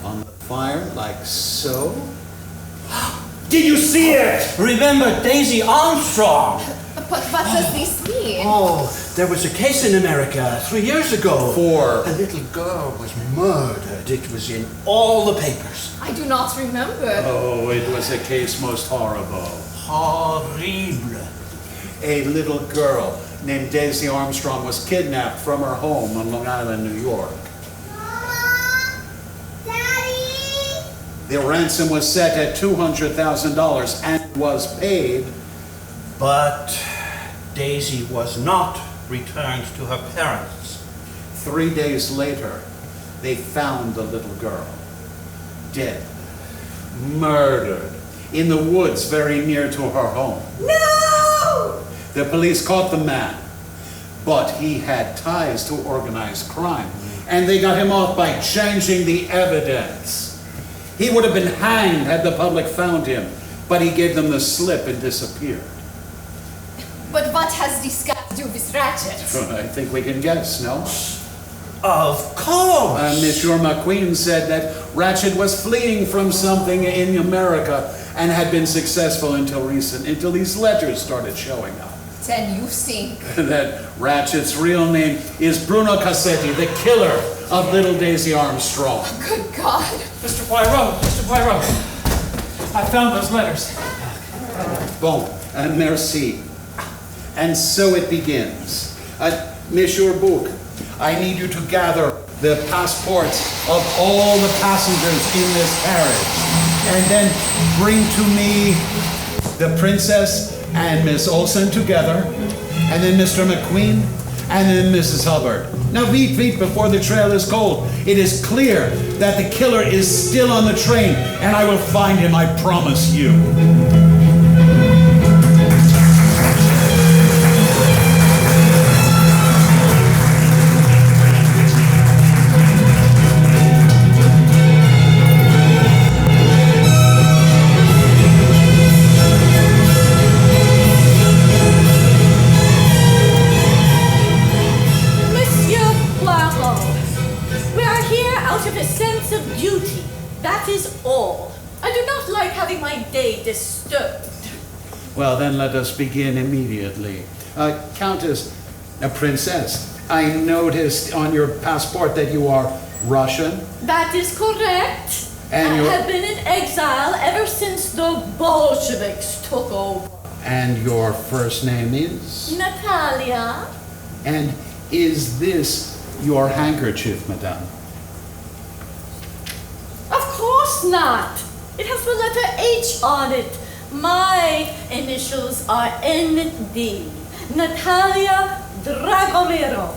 on the fire like so. Did you see it? Remember Daisy Armstrong? But what does this mean? Oh, there was a case in America 3 years ago. For? A little girl was murdered. It was in all the papers. I do not remember. Oh, it was a case most horrible. Horrible. A little girl named Daisy Armstrong was kidnapped from her home on Long Island, New York. Mama? Daddy? The ransom was set at $200,000 and was paid. But Daisy was not returned to her parents. 3 days later, they found the little girl, dead, murdered, in the woods very near to her home. No! The police caught the man, but he had ties to organized crime, and they got him off by changing the evidence. He would have been hanged had the public found him, but he gave them the slip and disappeared. But what has this got to do with Ratchet? I think we can guess, no? Of course! Monsieur McQueen said that Ratchet was fleeing from something in America and had been successful until these letters started showing up. Then you think That Ratchet's real name is Bruno Cassetti, the killer of little Daisy Armstrong. Good God. Mr. Poirot, I found those letters. Bon, merci. And so it begins. Monsieur Bouc, I need you to gather the passports of all the passengers in this carriage, and then bring to me the princess and Miss Olsen together, and then Mr. McQueen, and then Mrs. Hubbard. Now, vite, before the trail is cold. It is clear that the killer is still on the train, and I will find him, I promise you. Disturbed. Well, then let us begin immediately. Countess, a princess, I noticed on your passport that you are Russian. That is correct. And I you're- have been in exile ever since the Bolsheviks took over. And your first name is? Natalia. And is this your handkerchief, madame? Of course not. It has the letter H on it. My initials are ND. Natalia Dragomiro.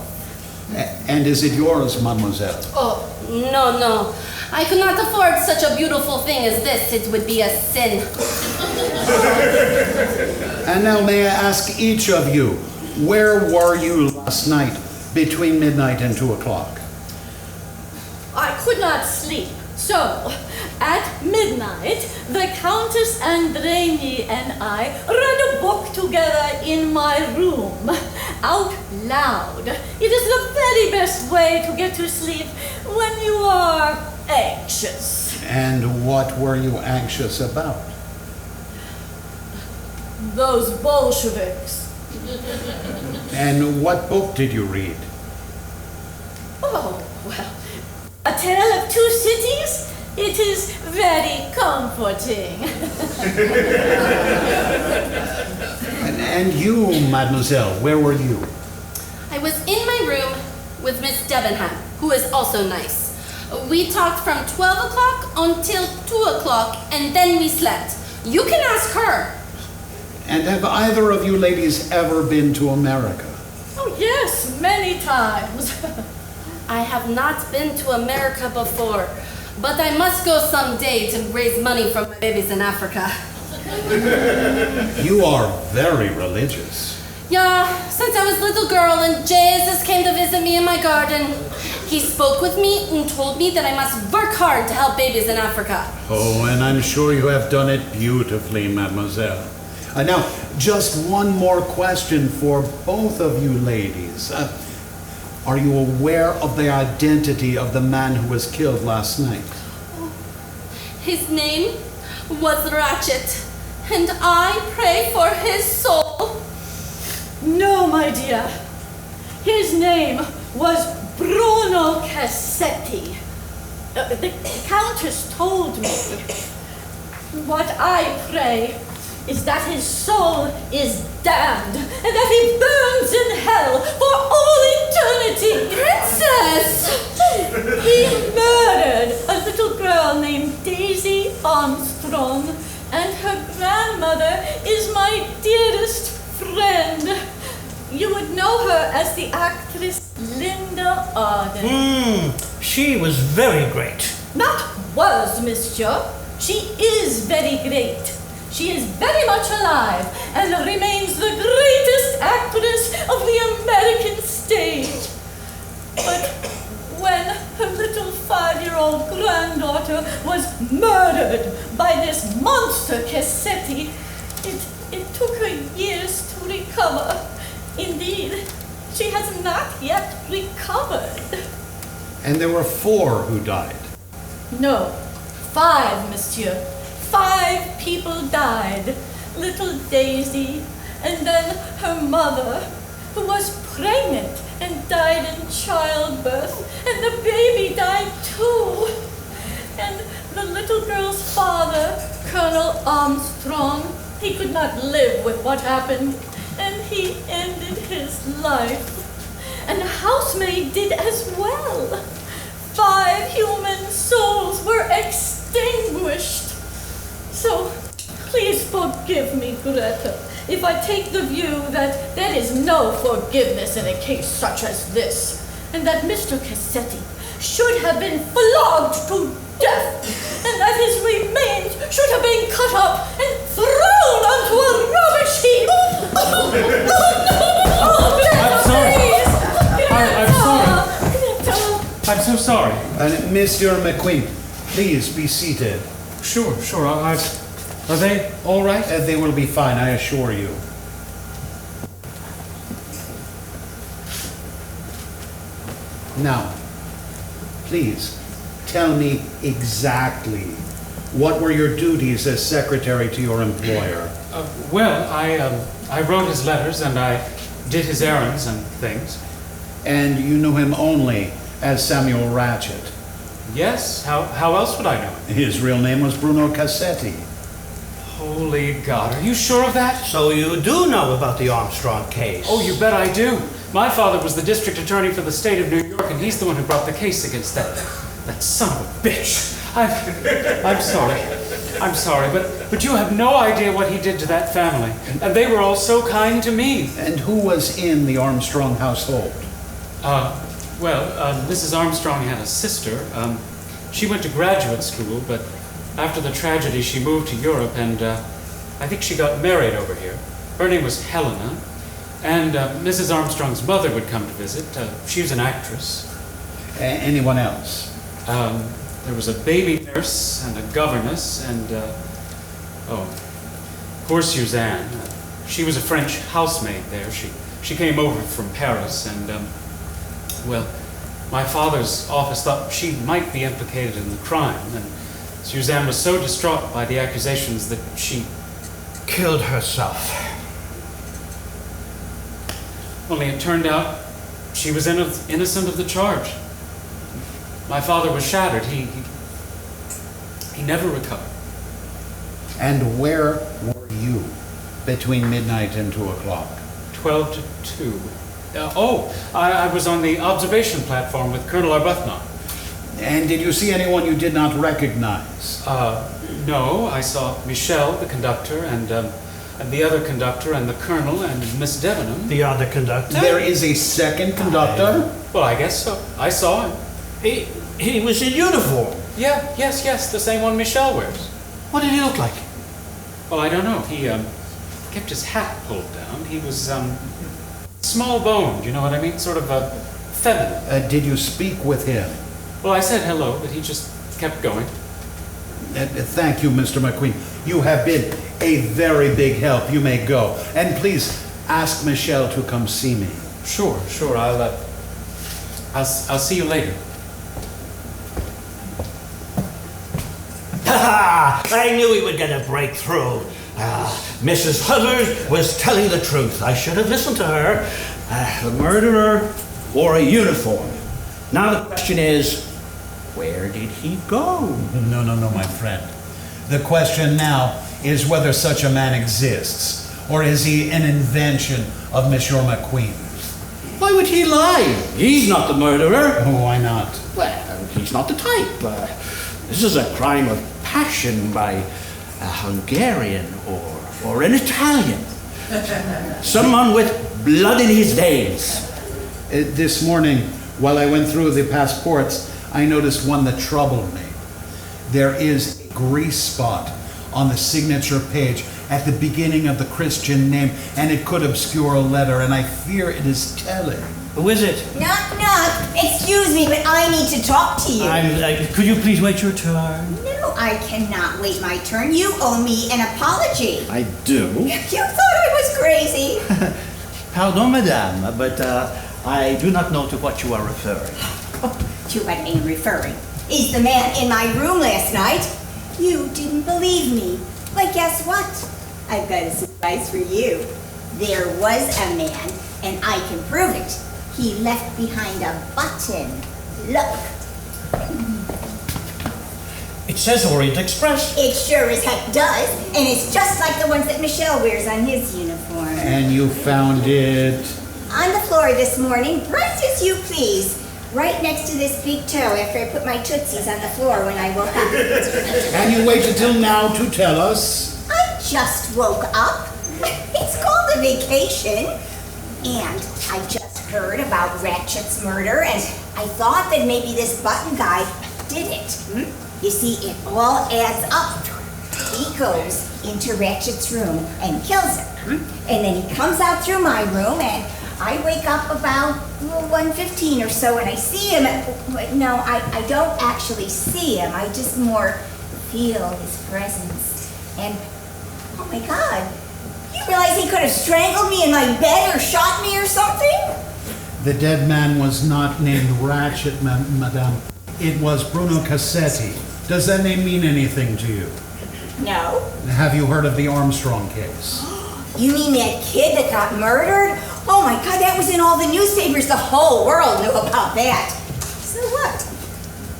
And is it yours, mademoiselle? Oh, no. I could not afford such a beautiful thing as this. It would be a sin. And now may I ask each of you, where were you last night between midnight and 2 o'clock? I could not sleep. So, at midnight, the Countess Andreni and I read a book together in my room, out loud. It is the very best way to get to sleep when you are anxious. And what were you anxious about? Those Bolsheviks. And what book did you read? Oh, well, A Tale of Two Cities? It is very comforting. And you, mademoiselle, where were you? I was in my room with Miss Debenham, who is also nice. We talked from 12 o'clock until 2 o'clock, and then we slept. You can ask her. And have either of you ladies ever been to America? Oh, yes, many times. I have not been to America before, but I must go someday to raise money for my babies in Africa. You are very religious. Yeah, since I was a little girl and Jesus came to visit me in my garden, he spoke with me and told me that I must work hard to help babies in Africa. Oh, and I'm sure you have done it beautifully, mademoiselle. Now, just one more question for both of you ladies. Are you aware of the identity of the man who was killed last night? His name was Ratchet, and I pray for his soul. No, my dear. His name was Bruno Cassetti. The Countess told me. What I pray is that his soul is damned and that he burns in hell for all eternity. Princess! He murdered a little girl named Daisy Armstrong, and her grandmother is my dearest friend. You would know her as the actress Linda Arden. She was very great. Not was, monsieur. She is very great. She is very much alive and remains the greatest actress of the American stage. But when her little 5-year-old granddaughter was murdered by this monster Cassetti, it took her years to recover. Indeed, she has not yet recovered. And there were 4 who died. No, 5, monsieur. 5 people died. Little Daisy, and then her mother, who was pregnant and died in childbirth, and the baby died too. And the little girl's father, Colonel Armstrong, he could not live with what happened, and he ended his life. And the housemaid did as well. 5 human souls were extinguished. So, please forgive me, Greta, if I take the view that there is no forgiveness in a case such as this, and that Mr. Cassetti should have been flogged to death, and that his remains should have been cut up and thrown onto a rubbish heap. I'm so sorry. Monsieur McQueen, please be seated. Sure. Are they all right? They will be fine, I assure you. Now, please, tell me exactly what were your duties as secretary to your employer? I wrote his letters and I did his errands and things. And you knew him only as Samuel Ratchet? Yes, how else would I know him? His real name was Bruno Cassetti. Holy God, are you sure of that? So you do know about the Armstrong case? Oh, you bet I do. My father was the district attorney for the state of New York, and he's the one who brought the case against that son of a bitch. I'm sorry, but you have no idea what he did to that family. And they were all so kind to me. And who was in the Armstrong household? Well, Mrs. Armstrong had a sister. She went to graduate school, but after the tragedy, she moved to Europe, and I think she got married over here. Her name was Helena, and Mrs. Armstrong's mother would come to visit. She was an actress. Anyone else? There was a baby nurse and a governess, and poor Suzanne. She was a French housemaid there. She came over from Paris, and well, my father's office thought she might be implicated in the crime, and Suzanne was so distraught by the accusations that she killed herself. Only it turned out she was innocent of the charge. My father was shattered. He never recovered. And where were you between midnight and 2 o'clock? 12 to 2. I was on the observation platform with Colonel Arbuthnot. And did you see anyone you did not recognize? No, I saw Michelle, the conductor, and the other conductor, and the colonel, and Miss Debenham. The other conductor? There is a second conductor? Well, I guess so. I saw him. He was in uniform. Yeah, yes, the same one Michelle wears. What did he look like? Well, I don't know. He kept his hat pulled down. He was small boned, you know what I mean? Sort of feminine. Did you speak with him? Well, I said hello, but he just kept going. Thank you, Mr. McQueen. You have been a very big help. You may go. And please ask Michelle to come see me. Sure. I'll see you later. I knew he would get a breakthrough. Mrs. Hubbard was telling the truth. I should have listened to her. The murderer wore a uniform. Now the question is, where did he go? No, my friend. The question now is whether such a man exists, or is he an invention of Monsieur McQueen? Why would he lie? He's not the murderer. Oh, why not? Well, he's not the type. This is a crime of passion by a Hungarian or an Italian. Someone with blood in his veins. This morning, while I went through the passports, I noticed one that troubled me. There is a grease spot on the signature page at the beginning of the Christian name, and it could obscure a letter, and I fear it is telling. Who is it? Knock. Excuse me, but I need to talk to you. Could you please wait your turn? No, I cannot wait my turn. You owe me an apology. I do? You thought I was crazy. Pardon, madame, but I do not know to what you are referring. To what I am referring is the man in my room last night. You didn't believe me. But guess what? I've got a surprise for you. There was a man, and I can prove it. He left behind a button. Look. It says Orient Express. It sure as heck does, and it's just like the ones that Michelle wears on his uniform. And you found it? On the floor this morning, bright as you please. Right next to this big toe after I put my tootsies on the floor when I woke up. And you waited till now to tell us? I just woke up. It's called a vacation. And I just heard about Ratchet's murder, and I thought that maybe this button guy did it. You see, it all adds up. He goes into Ratchet's room and kills him. And then he comes out through my room, and I wake up about 1:15 or so, and I see him. No, I don't actually see him. I just more feel his presence. And, oh my God, you realize he could have strangled me in my bed or shot me or something? The dead man was not named Ratchet, madame. It was Bruno Cassetti. Does that name mean anything to you? No. Have you heard of the Armstrong case? You mean that kid that got murdered? Oh my God, that was in all the newspapers. The whole world knew about that. So what?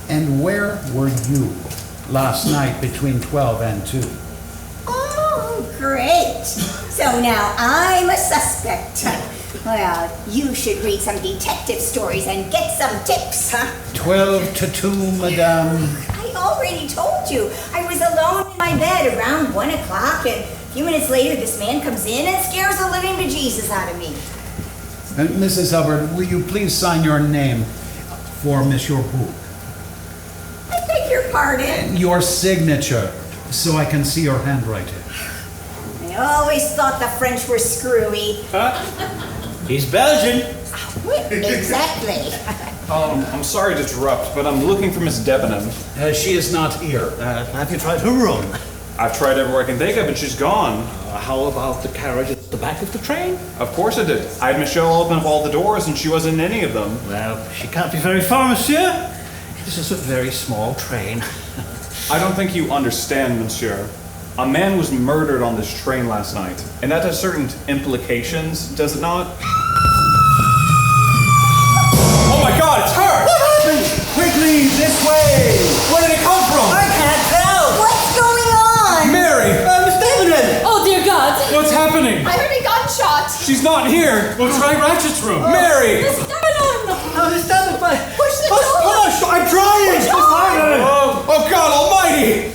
And where were you last night between 12 and 2? Oh, great. So now I'm a suspect. Well, you should read some detective stories and get some tips, huh? 12 to 2, madame. I already told you. I was alone in my bed around 1 o'clock, and a few minutes later, this man comes in and scares the living bejesus out of me. Mrs. Hubbard, will you please sign your name for Monsieur Bouc. I beg your pardon. Your signature, so I can see your handwriting. I always thought the French were screwy. He's Belgian. Exactly. I'm sorry to interrupt, but I'm looking for Miss Debenham. She is not here. Have you tried her room? I've tried everywhere I can think of, and she's gone. How about the carriage at the back of the train? Of course I did. I had Michelle open up all the doors, and she wasn't in any of them. Well, she can't be very far, monsieur. This is a very small train. I don't think you understand, monsieur. A man was murdered on this train last night, and that has certain implications, does it not? Oh my God, it's her! What happened? Quickly, this way! Where did it come from? I can't tell! What's going on? Mary! Miss Debenham! Oh, dear God. What's happening? I heard a gunshot. She's not here! We'll try Ratchet's room. Mary! Miss Debenham! Push the door! Push! I'm trying! Oh God Almighty!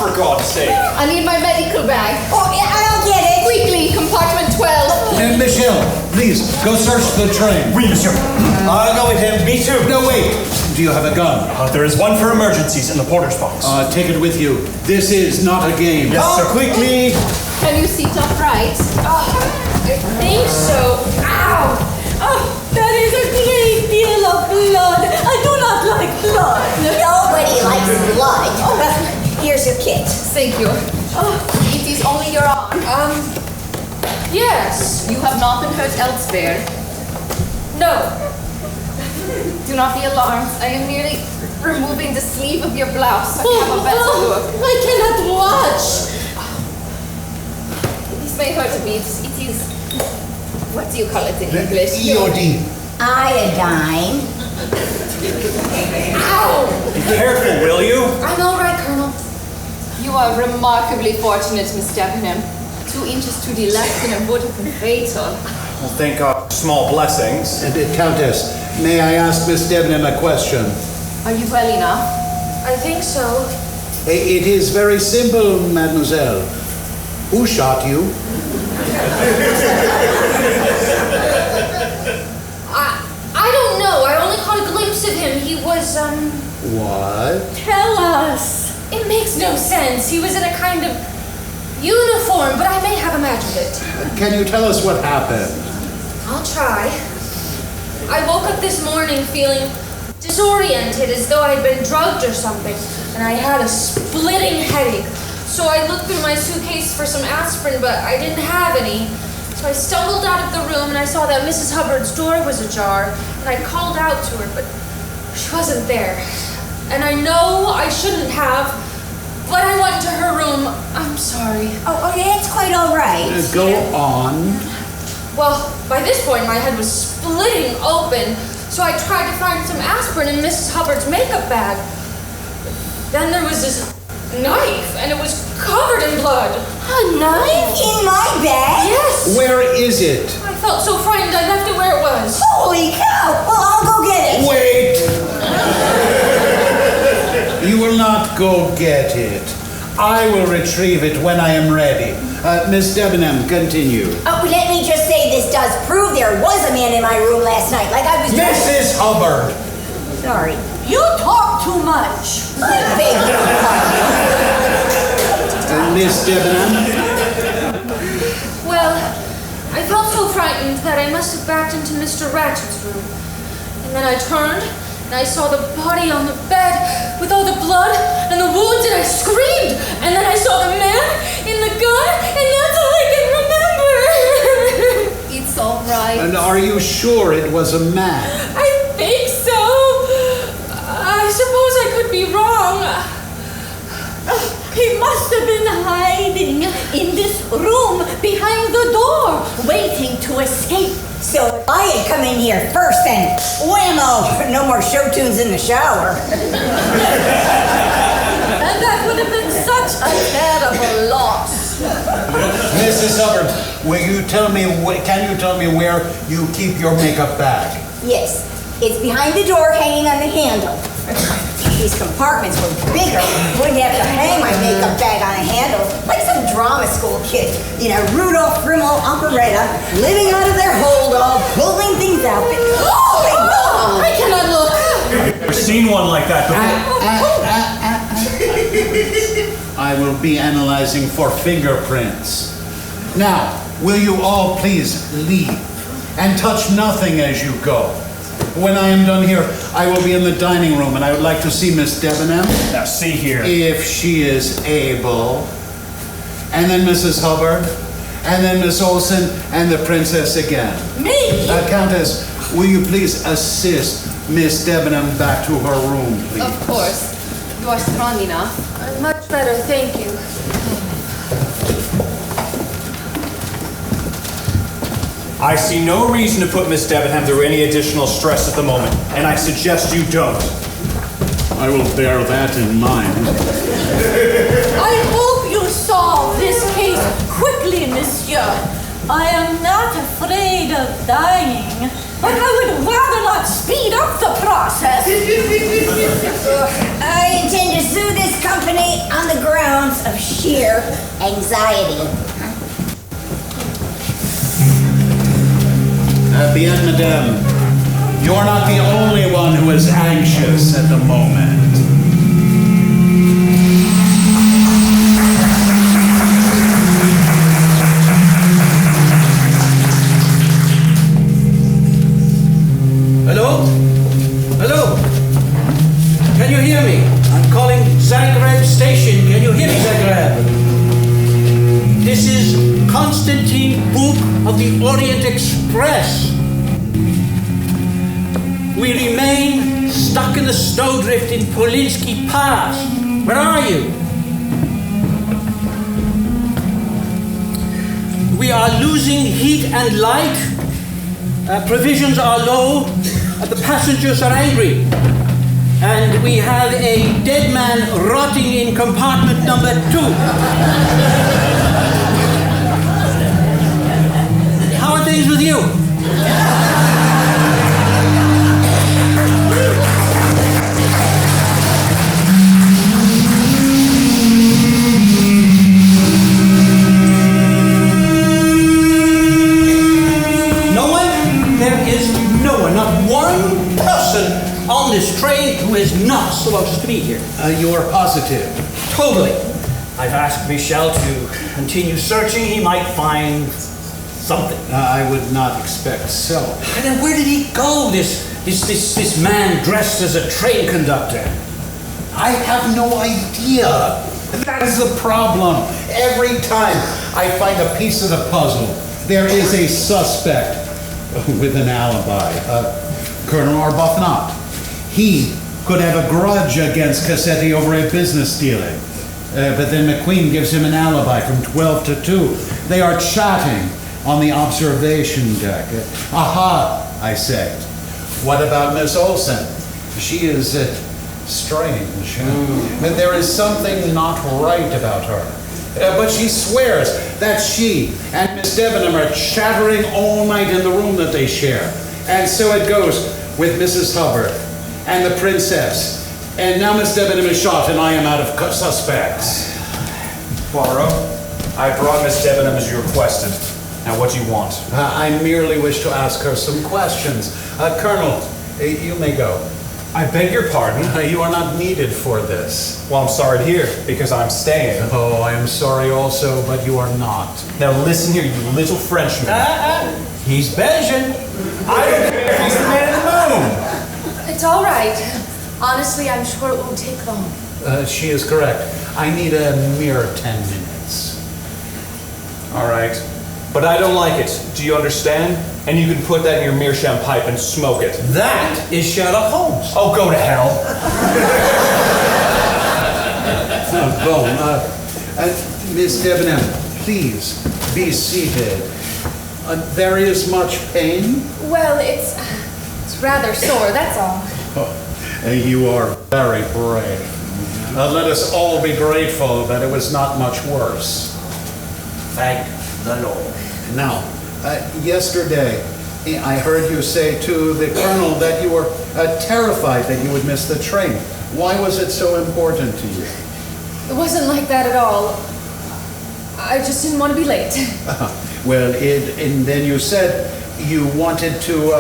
For God's sake! I need my medical bag. Oh, yeah, I don't get it. Quickly, compartment 12. Michelle, please, go search the train. Oui, monsieur. I'll go with him. Me too. No, wait. Do you have a gun? There is one for emergencies in the porter's box. Take it with you. This is not a game. Yes, sir. Quickly. Can you sit upright? I think so. Ow! Oh, that is a great deal of blood. I do not like blood. Nobody likes blood. Here's your kit. Thank you. It is only your arm. Yes. You have not been hurt elsewhere. No. Do not be alarmed. I am merely removing the sleeve of your blouse. I have a better look. I cannot watch. This may hurt a bit. It is. What do you call it in English? EOD. Iodine. Ow! Be careful, will you? I'm all right, Colonel. You are remarkably fortunate, Miss Debenham. 2 inches to the left and it would have been fatal. Well, thank God. Small blessings. And Countess, may I ask Miss Debenham a question? Are you well enough? I think so. It is very simple, mademoiselle. Who shot you? I don't know. I only caught a glimpse of him. He was, What? Tell us. It makes no sense. He was in a kind of uniform, but I may have imagined it. Can you tell us what happened? I'll try. I woke up this morning feeling disoriented, as though I'd been drugged or something, and I had a splitting headache. So I looked through my suitcase for some aspirin, but I didn't have any. So I stumbled out of the room and I saw that Mrs. Hubbard's door was ajar, and I called out to her, but she wasn't there. And I know I shouldn't have, but I went to her room. I'm sorry. Oh, okay, it's quite all right. Go on. Well, by this point, my head was splitting open, so I tried to find some aspirin in Mrs. Hubbard's makeup bag. Then there was this knife, and it was covered in blood. A knife? In my bag? Yes. Where is it? I felt so frightened I left it where it was. Holy cow! Well, I'll go get it. Wait! You will not go get it. I will retrieve it when I am ready. Miss Debenham, continue. Oh, let me just say this does prove there was a man in my room last night, like I was... Mrs. Hubbard! Sorry. You talk too much. I beg your pardon. Miss Debenham? Well, I felt so frightened that I must have backed into Mr. Ratchet's room. And then I turned, and I saw the body on the bed with all the blood and the wounds, and I screamed. And then I saw the man in the gun, and that's all I can remember. It's all right. And are you sure it was a man? I think so. I suppose I could be wrong. He must have been hiding in this room behind the door, waiting to escape. So if I had come in here first, then whammo, no more show tunes in the shower. And that would have been such a terrible loss. Mrs. Hubbard, can you tell me where you keep your makeup bag? Yes, it's behind the door, hanging on the handle. If these compartments were bigger, I wouldn't have to hang my makeup bag on a handle like some drama school kid. You know, Rudolph Grimmel operetta, living out of their hold all, pulling things out. Oh my God! I cannot look. I've never seen one like that before. I will be analyzing for fingerprints. Now, will you all please leave and touch nothing as you go? When I am done here, I will be in the dining room and I would like to see Miss Debenham. Now, see here. If she is able. And then Mrs. Hubbard. And then Miss Olson and the princess again. Me? Countess, will you please assist Miss Debenham back to her room, please? Of course. You are strong enough. I'm much better, thank you. I see no reason to put Miss Debenham through any additional stress at the moment, and I suggest you don't. I will bear that in mind. I hope you solve this case quickly, monsieur. I am not afraid of dying, but I would rather not speed up the process. I intend to sue this company on the grounds of sheer anxiety. Bien, madame. You are not the only one who is anxious at the moment. Hello? Hello? Can you hear me? I'm calling Zagreb Station. Can you hear me, Zagreb? This is Konstantin Buk of the Orient Express. We remain stuck in the snowdrift in Polinsky Pass. Where are you? We are losing heat and light. Provisions are low. The passengers are angry. And we have a dead man rotting in compartment number 2. How are things with you? On this train who is not supposed to be here. You are positive? Totally. I've asked Michel to continue searching. He might find something. I would not expect so. And then where did he go, this man dressed as a train conductor? I have no idea. That is the problem. Every time I find a piece of the puzzle, there is a suspect with an alibi. Colonel Arbuthnot. He could have a grudge against Cassetti over a business dealing. But then McQueen gives him an alibi from 12 to 2. They are chatting on the observation deck. Aha, I say. What about Miss Olson? She is strange. There is something not right about her. But she swears that she and Miss Debenham are chattering all night in the room that they share. And so it goes with Mrs. Hubbard and the princess. And now Miss Debenham is shot and I am out of suspects. Poirot, I brought Miss Debenham as you requested. Now what do you want? I merely wish to ask her some questions. Colonel, you may go. I beg your pardon? You are not needed for this. Well, I'm sorry to hear, because I'm staying. Oh, I am sorry also, but you are not. Now listen here, you little Frenchman. He's Belgian. I don't care if he's the man in the moon. It's all right. Honestly, I'm sure it won't take long. She is correct. I need a mere 10 minutes. All right. But I don't like it. Do you understand? And you can put that in your meerschaum pipe and smoke it. That is Sherlock Holmes. Oh, go to hell. Miss Debenham, please be seated. There is much pain? Well, it's rather sore, that's all. You are very brave. Let us all be grateful that it was not much worse. Thank the Lord. Now, yesterday, I heard you say to the colonel that you were terrified that you would miss the train. Why was it so important to you? It wasn't like that at all. I just didn't want to be late. Well, and then you said you wanted to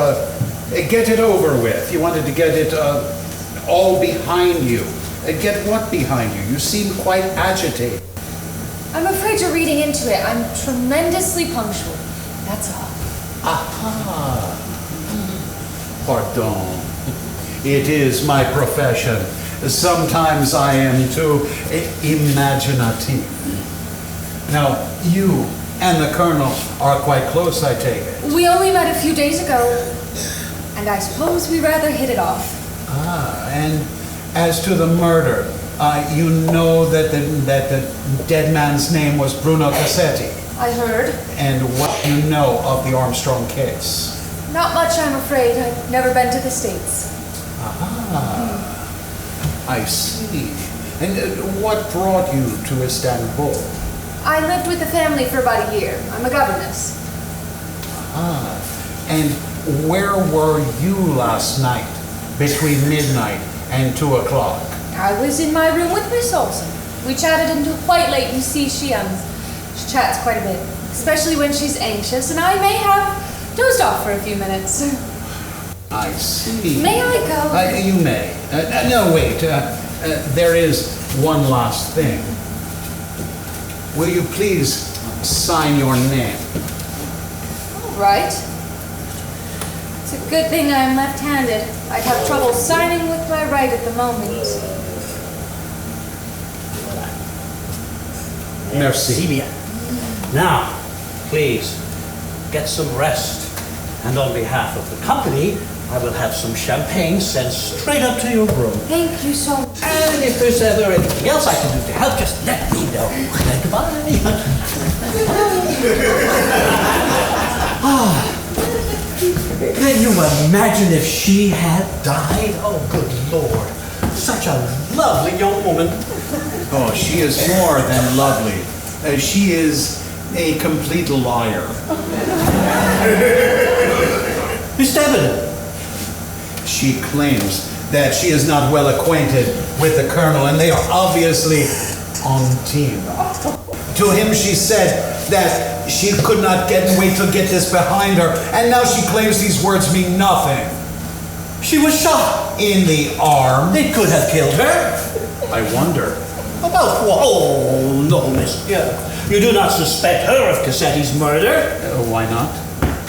get it over with. You wanted to get it all behind you. Get what behind you? You seem quite agitated. I'm afraid you're reading into it. I'm tremendously punctual. That's all. Aha. Pardon. It is my profession. Sometimes I am too imaginative. Now, you and the colonel are quite close, I take it. We only met a few days ago, and I suppose we rather hit it off. And as to the murder, you know that the dead man's name was Bruno Cassetti. I heard. And what do you know of the Armstrong case? Not much, I'm afraid. I've never been to the States. I see. And what brought you to Istanbul? I lived with the family for about a year. I'm a governess. And where were you last night between midnight and 2 o'clock? I was in my room with Miss Olson. We chatted until quite late. You see, she chats quite a bit, especially when she's anxious, and I may have dozed off for a few minutes. I see. May I go? You may. No, wait. There is one last thing. Will you please sign your name? All right. It's a good thing I'm left-handed. I'd have trouble signing with my right at the moment. Merci. bien. Now, please, get some rest. And on behalf of the company, I will have some champagne sent straight up to your room. Thank you so much. And if there's ever anything else I can do to help, just let me know. Goodbye. Can you imagine if she had died? Oh, good Lord. Such a lovely young woman. Oh, she is more than lovely. She is a complete liar. Miss Debenham. She claims that she is not well acquainted with the colonel, and they are obviously on team. To him, she said that she could not wait to get this behind her, and now she claims these words mean nothing. She was shot. In the arm. They could have killed her. I wonder. About what? Oh, no, monsieur. You do not suspect her of Cassetti's murder. Why not?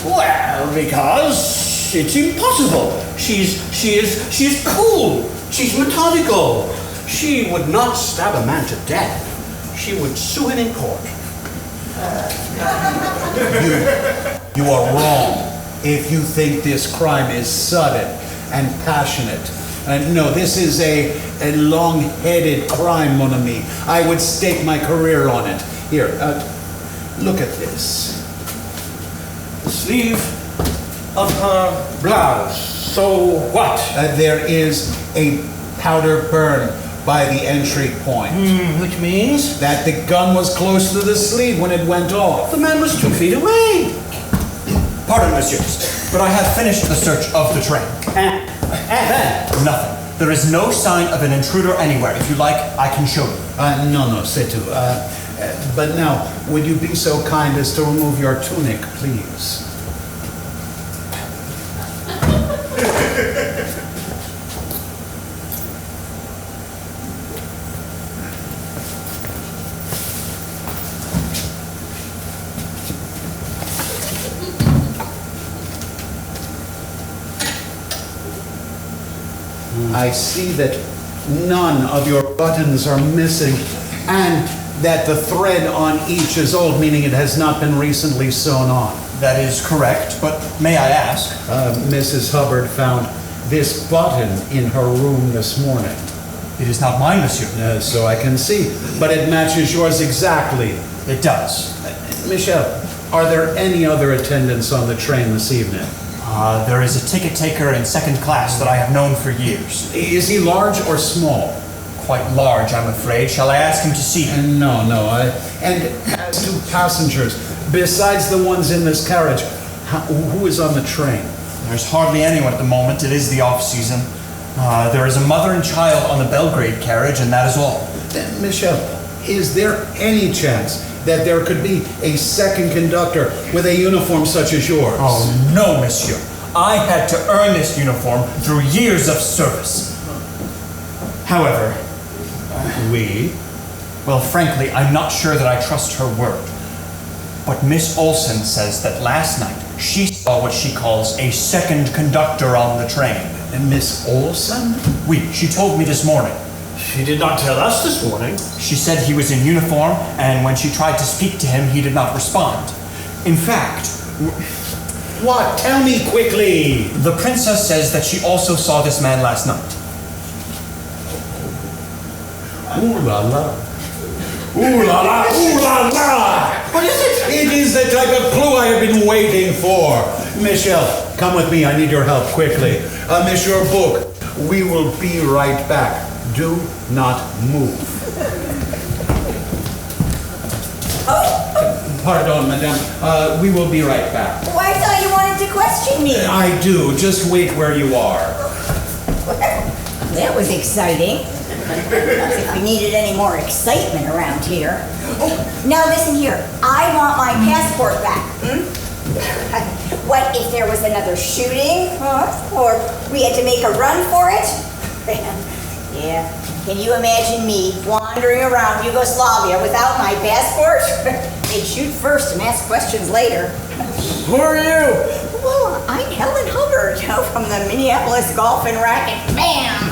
Well, because it's impossible. She is cool. She's methodical. She would not stab a man to death. She would sue him in court. You are wrong if you think this crime is sudden and passionate. No, this is a long-headed crime, mon ami. I would stake my career on it. Here, look at this. The sleeve of her blouse. So what? There is a powder burn by the entry point. Which means? That the gun was close to the sleeve when it went off. The man was 2 feet away. Pardon, monsieur, but I have finished the search of the train. And nothing. There is no sign of an intruder anywhere. If you like, I can show you. No, c'est tout. But now, would you be so kind as to remove your tunic, please? I see that none of your buttons are missing, and that the thread on each is old, meaning it has not been recently sewn on. That is correct, but may I ask? Mrs. Hubbard found this button in her room this morning. It is not mine, monsieur. So I can see. But it matches yours exactly. It does. Michel, are there any other attendants on the train this evening? There is a ticket taker in second class that I have known for years. Is he large or small? Quite large, I'm afraid. Shall I ask him to see you? No. And as to passengers, besides the ones in this carriage, who is on the train? There's hardly anyone at the moment. It is the off-season. There is a mother and child on the Belgrade carriage, and that is all. Michel, is there any chance that there could be a second conductor with a uniform such as yours? Oh, no, monsieur. I had to earn this uniform through years of service. However, well, frankly, I'm not sure that I trust her word. But Miss Olsen says that last night she saw what she calls a second conductor on the train. And Miss Olsen? Oui, she told me this morning. She did not tell us this morning. She said he was in uniform, and when she tried to speak to him, he did not respond. In fact... What? Tell me quickly! The princess says that she also saw this man last night. Ooh la la. Ooh la la, ooh la la! What is it? It is the type of clue I have been waiting for. Michel, come with me. I need your help quickly. Monsieur Book, we will be right back. Do not move. Pardon, madame. We will be right back. Oh, I thought you wanted to question me. I do. Just wait where you are. That was exciting. As if we needed any more excitement around here. Oh, now listen here. I want my passport back. What if there was another shooting? Or we had to make a run for it? Yeah. Can you imagine me wandering around Yugoslavia without my passport? They'd shoot first and ask questions later. Who are you? Well, I'm Helen Hubbard, from the Minneapolis Golf and Racket. Bam!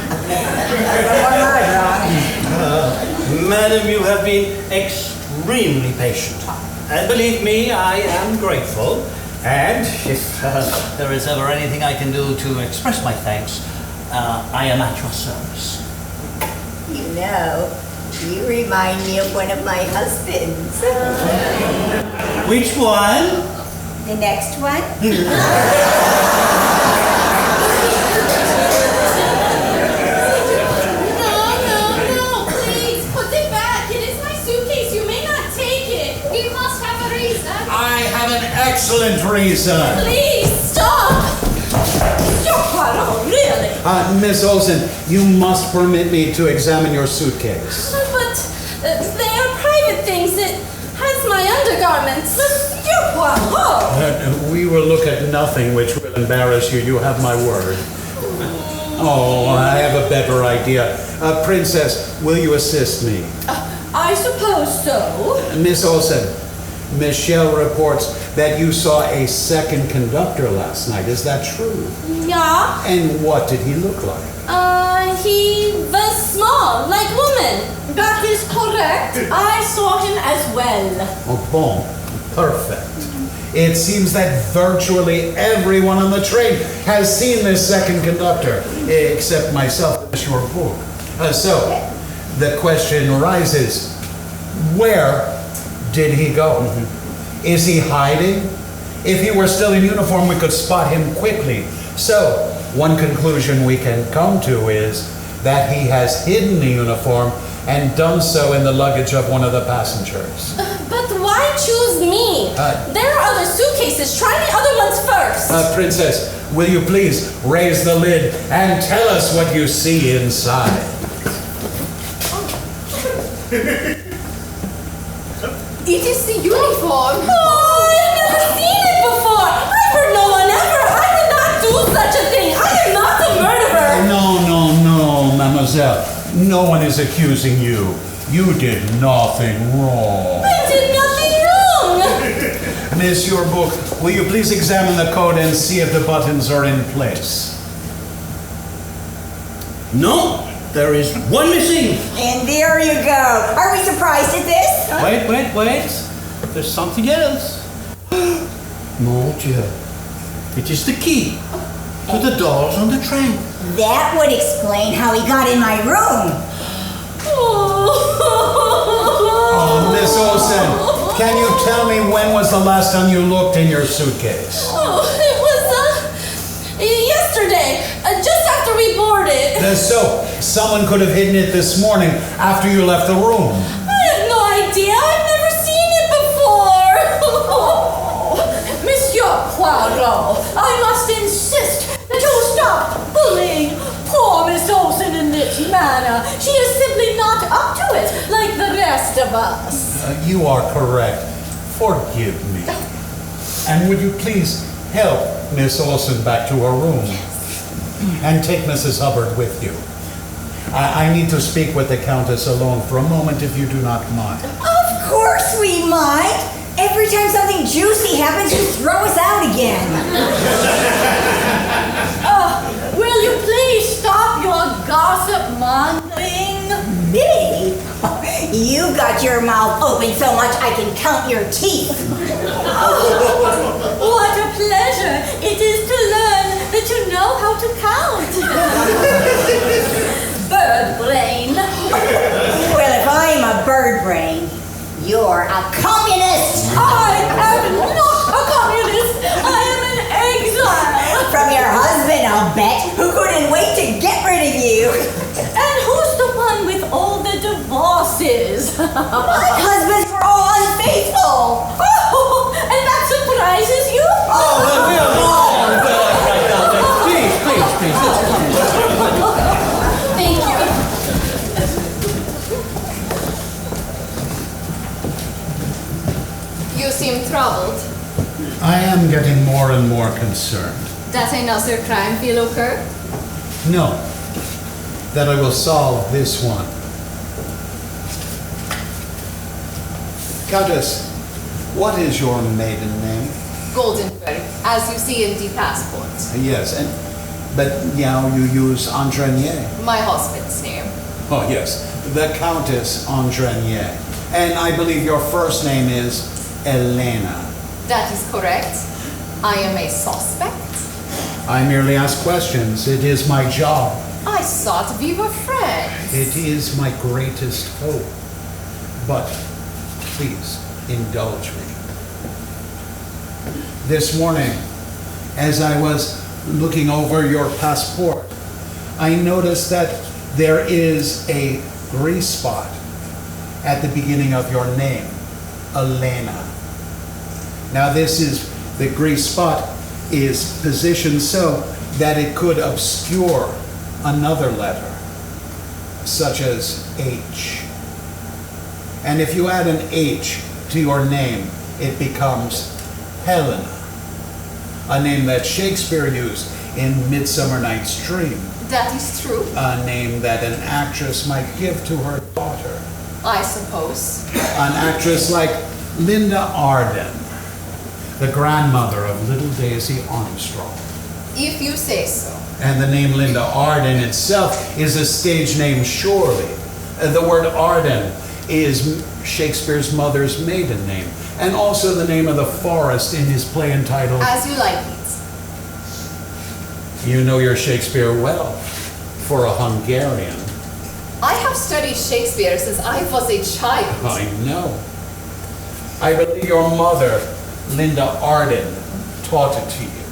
Madam, you have been extremely patient. And believe me, I am grateful. And if there is ever anything I can do to express my thanks, I am at your service. You know, you remind me of one of my husbands. Which one? The next one? No, please, put it back. It is my suitcase. You may not take it. He must have a reason. I have an excellent reason. Please, stop. Really? Miss Olsen, you must permit me to examine your suitcase. But they are private things. It has my undergarments. We will look at nothing which will embarrass you. You have my word. Oh, I have a better idea. Princess, will you assist me? I suppose so. Miss Olsen, Michelle reports that you saw a second conductor last night. Is that true? Yeah. And what did he look like? He was small, like woman. That is correct. I saw him as well. Oh, bon. Perfect. It seems that virtually everyone on the train has seen this second conductor, except myself and Monsieur Book. So, the question arises, where did he go? Is he hiding? If he were still in uniform, we could spot him quickly. So, one conclusion we can come to is that he has hidden the uniform and done so in the luggage of one of the passengers. But why choose me? There are other suitcases. Try the other ones first. Princess, will you please raise the lid and tell us what you see inside? It is the uniform. Oh, I've never seen it before. I've heard no one ever. I did not do such a thing. I am not a murderer. No, mademoiselle. No one is accusing you. You did nothing wrong. I did nothing wrong. Monsieur Book, will you please examine the coat and see if the buttons are in place? No, there is one missing. And there you go. Are we surprised at this? Wait. There's something else. Mon Dieu. It is the key to the doors on the train. That would explain how he got in my room. Oh, Miss Olsen, can you tell me when was the last time you looked in your suitcase? Oh, it was, yesterday, just after we boarded. So, someone could have hidden it this morning after you left the room. I have no idea. I've never seen it before. Monsieur Poirot, I must insist that you stop bullying poor Miss Olsen in this manner. She is simply not up to it like the rest of us. You are correct. Forgive me. And would you please help Miss Olsen back to her room? And take Mrs. Hubbard with you. I need to speak with the Countess alone for a moment, if you do not mind. Of course we mind. Every time something juicy happens, you throw us out again. Will you please stop your gossip mongering? Me? You've got your mouth open so much I can count your teeth. What a pleasure it is to learn that you know how to count. Bird brain. Well, if I'm a bird brain, you're a communist. I am not a communist. I am an exile. From your husband, I'll bet, who couldn't wait to get rid of you. And who's the one with all the divorces? My husbands were all unfaithful. Oh, and that surprises you? Please. Thank you. You seem troubled. I am getting more and more concerned. That another crime will occur? No, that I will solve this one. Countess, what is your maiden name? Goldenberg, as you see in the passport. Yes, but now you use Andrenier. My husband's name. Oh, yes, the Countess Andrenier. And I believe your first name is Elena. That is correct. I am a suspect. I merely ask questions. It is my job. I thought we were friends. It is my greatest hope. But please indulge me. This morning, as I was looking over your passport, I noticed that there is a grease spot at the beginning of your name, Elena. Now the grease spot is positioned so that it could obscure another letter, such as H. And if you add an H to your name, it becomes Helena, a name that Shakespeare used in Midsummer Night's Dream. That is true. A name that an actress might give to her daughter. I suppose. An actress like Linda Arden, the grandmother of little Daisy Armstrong. If you say so. And the name Linda Arden itself is a stage name, surely. The word Arden is Shakespeare's mother's maiden name, and also the name of the forest in his play entitled As You Like It. You know your Shakespeare well, for a Hungarian. I have studied Shakespeare since I was a child. I know. I believe your mother, Linda Arden, taught it to you,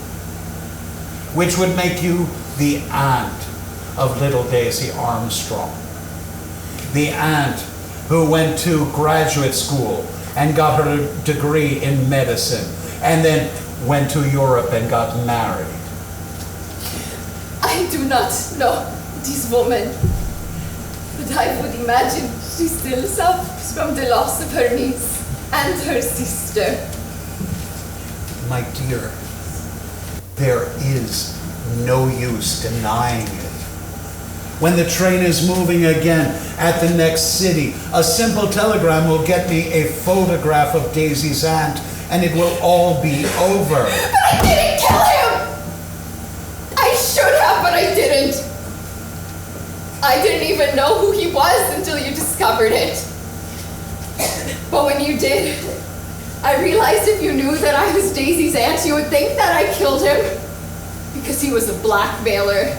which would make you the aunt of little Daisy Armstrong. The aunt who went to graduate school and got her degree in medicine, and then went to Europe and got married. I do not know this woman, but I would imagine she still suffers from the loss of her niece and her sister. My dear, there is no use denying it. When the train is moving again at the next city, a simple telegram will get me a photograph of Daisy's aunt, and it will all be over. But I didn't kill him! I should have, but I didn't. I didn't even know who he was until you discovered it. But when you did, I realized if you knew that I was Daisy's aunt, you would think that I killed him. Because he was a blackmailer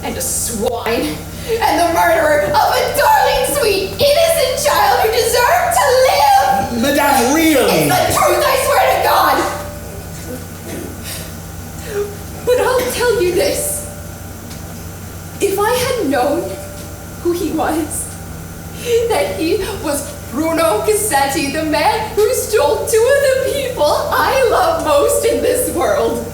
and a swine and the murderer of a darling, sweet, innocent child who deserved to live! Madame, really? It's the truth, I swear to God! But I'll tell you this. If I had known who he was, that he was Bruno Cassetti, the man who stole 2 of the people I love most in this world,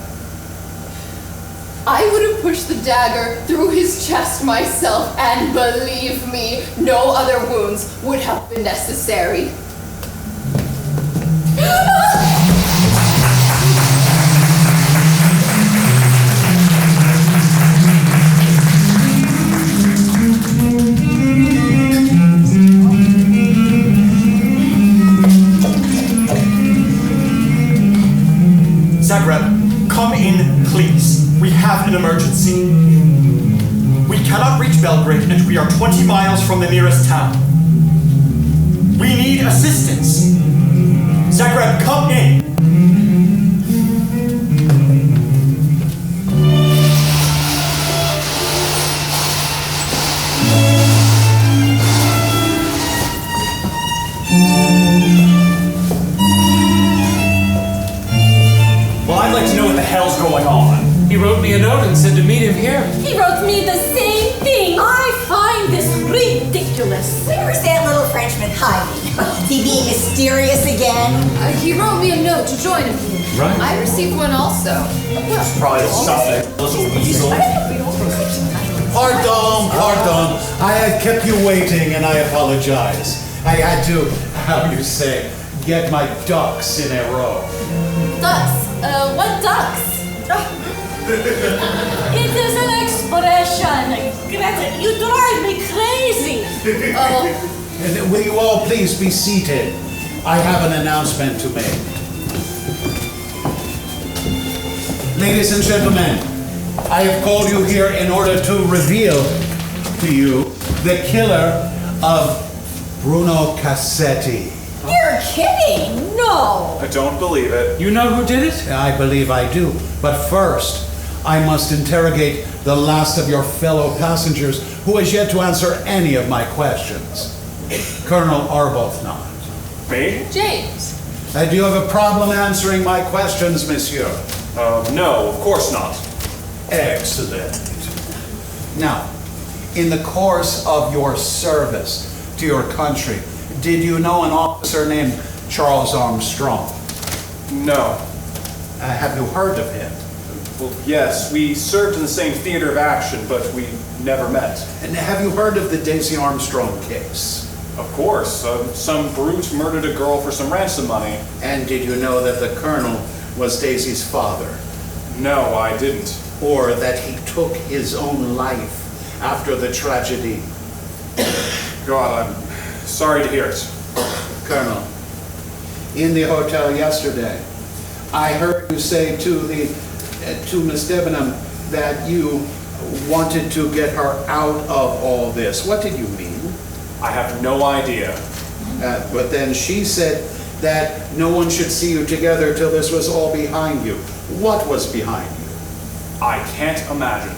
I would have pushed the dagger through his chest myself, and believe me, no other wounds would have been necessary. Zagreb, come in, please. We have an emergency. We cannot reach Belgrade, and we are 20 miles from the nearest town. We need assistance. Zagreb, come in. Well, I'd like to know what the hell's going on. He wrote me a note and said to meet him here. He wrote me the same thing. I find this ridiculous. Where's that little Frenchman hiding? Is he being mysterious again? He wrote me a note to join him. Right. I received one also. Probably something. Little weasel. Pardon. I had kept you waiting and I apologize. I had to, how you say, get my ducks in a row. Ducks? What ducks? It is an expression. Greta, you drive me crazy. And will you all please be seated? I have an announcement to make. Ladies and gentlemen, I have called you here in order to reveal to you the killer of Bruno Cassetti. You're kidding! No! I don't believe it. You know who did it? I believe I do. But first, I must interrogate the last of your fellow passengers who has yet to answer any of my questions. Colonel Arbuthnot. Me? James. Do you have a problem answering my questions, monsieur? No, of course not. Excellent. Now, in the course of your service to your country, did you know an officer named Charles Armstrong? No. Have you heard of him? Well, yes, we served in the same theater of action, but we never met. And have you heard of the Daisy Armstrong case? Of course. Some brute murdered a girl for some ransom money. And did you know that the colonel was Daisy's father? No, I didn't. Or that he took his own life after the tragedy? God, I'm sorry to hear it. Colonel, in the hotel yesterday, I heard you say to Miss Debenham that you wanted to get her out of all this. What did you mean? I have no idea. But then she said that no one should see you together till this was all behind you. What was behind you? I can't imagine.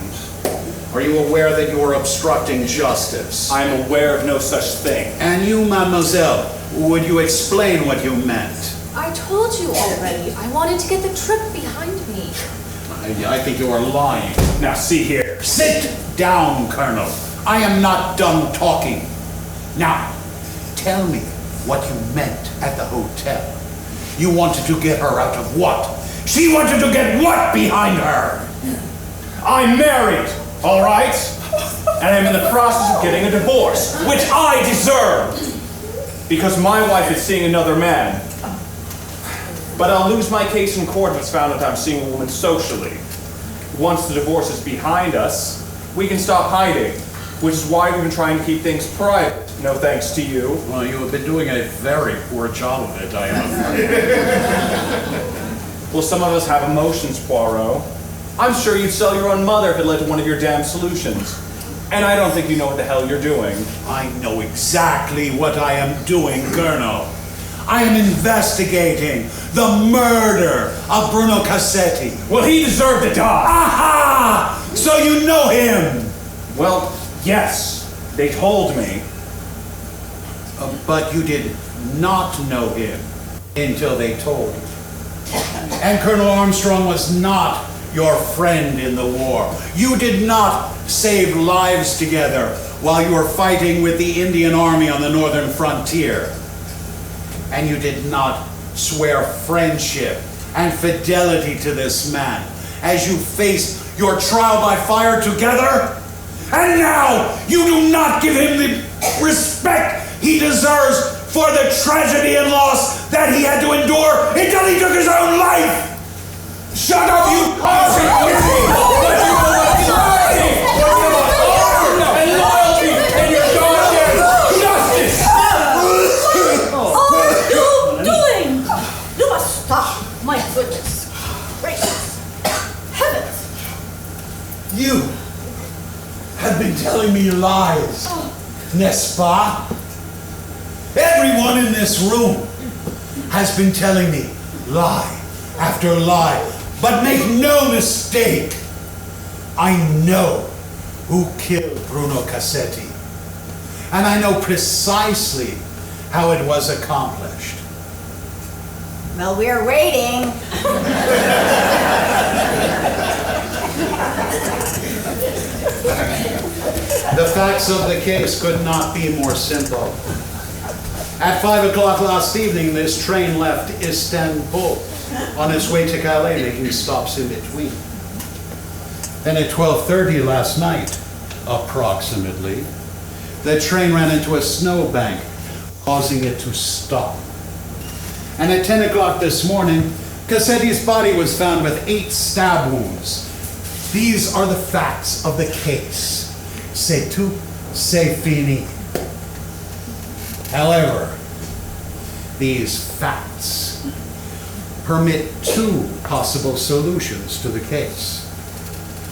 Are you aware that you are obstructing justice? I am aware of no such thing. And you, mademoiselle, would you explain what you meant? I told you already. I wanted to get the trick behind me. I think you are lying. Now, see here. Sit down, Colonel. I am not done talking. Now, tell me what you meant at the hotel. You wanted to get her out of what? She wanted to get what behind her? I'm married, all right? And I'm in the process of getting a divorce, which I deserve. Because my wife is seeing another man. But I'll lose my case in court if it's found that I'm seeing a woman socially. Once the divorce is behind us, we can stop hiding, which is why we've been trying to keep things private. No thanks to you. Well, you have been doing a very poor job of it, I am afraid. Well, some of us have emotions, Poirot. I'm sure you'd sell your own mother if it led to one of your damn solutions. And I don't think you know what the hell you're doing. I know exactly what I am doing, Colonel. I am investigating the murder of Bruno Cassetti. Well, he deserved to die. Aha! So you know him. Well, Yes, they told me. But you did not know him until they told you. And Colonel Armstrong was not your friend in the war. You did not save lives together while you were fighting with the Indian Army on the northern frontier. And you did not swear friendship and fidelity to this man as you faced your trial by fire together. And now you do not give him the respect he deserves for the tragedy and loss that he had to endure until he took his own life. Shut up, you pussy! And loyalty and your goddamn justice! What are you doing? You must stop. My goodness. Gracious. Heavens. You have been telling me lies, n'est-ce pas? Everyone in this room has been telling me lie after lie. But make no mistake, I know who killed Bruno Cassetti. And I know precisely how it was accomplished. Well, we're waiting. The facts of the case could not be more simple. At 5 o'clock last evening, this train left Istanbul on its way to Calais, making stops in between. Then at 12:30 last night, approximately, the train ran into a snowbank, causing it to stop. And at 10 o'clock this morning, Cassetti's body was found with 8 stab wounds. These are the facts of the case. C'est tout, c'est fini. However, these facts permit 2 possible solutions to the case.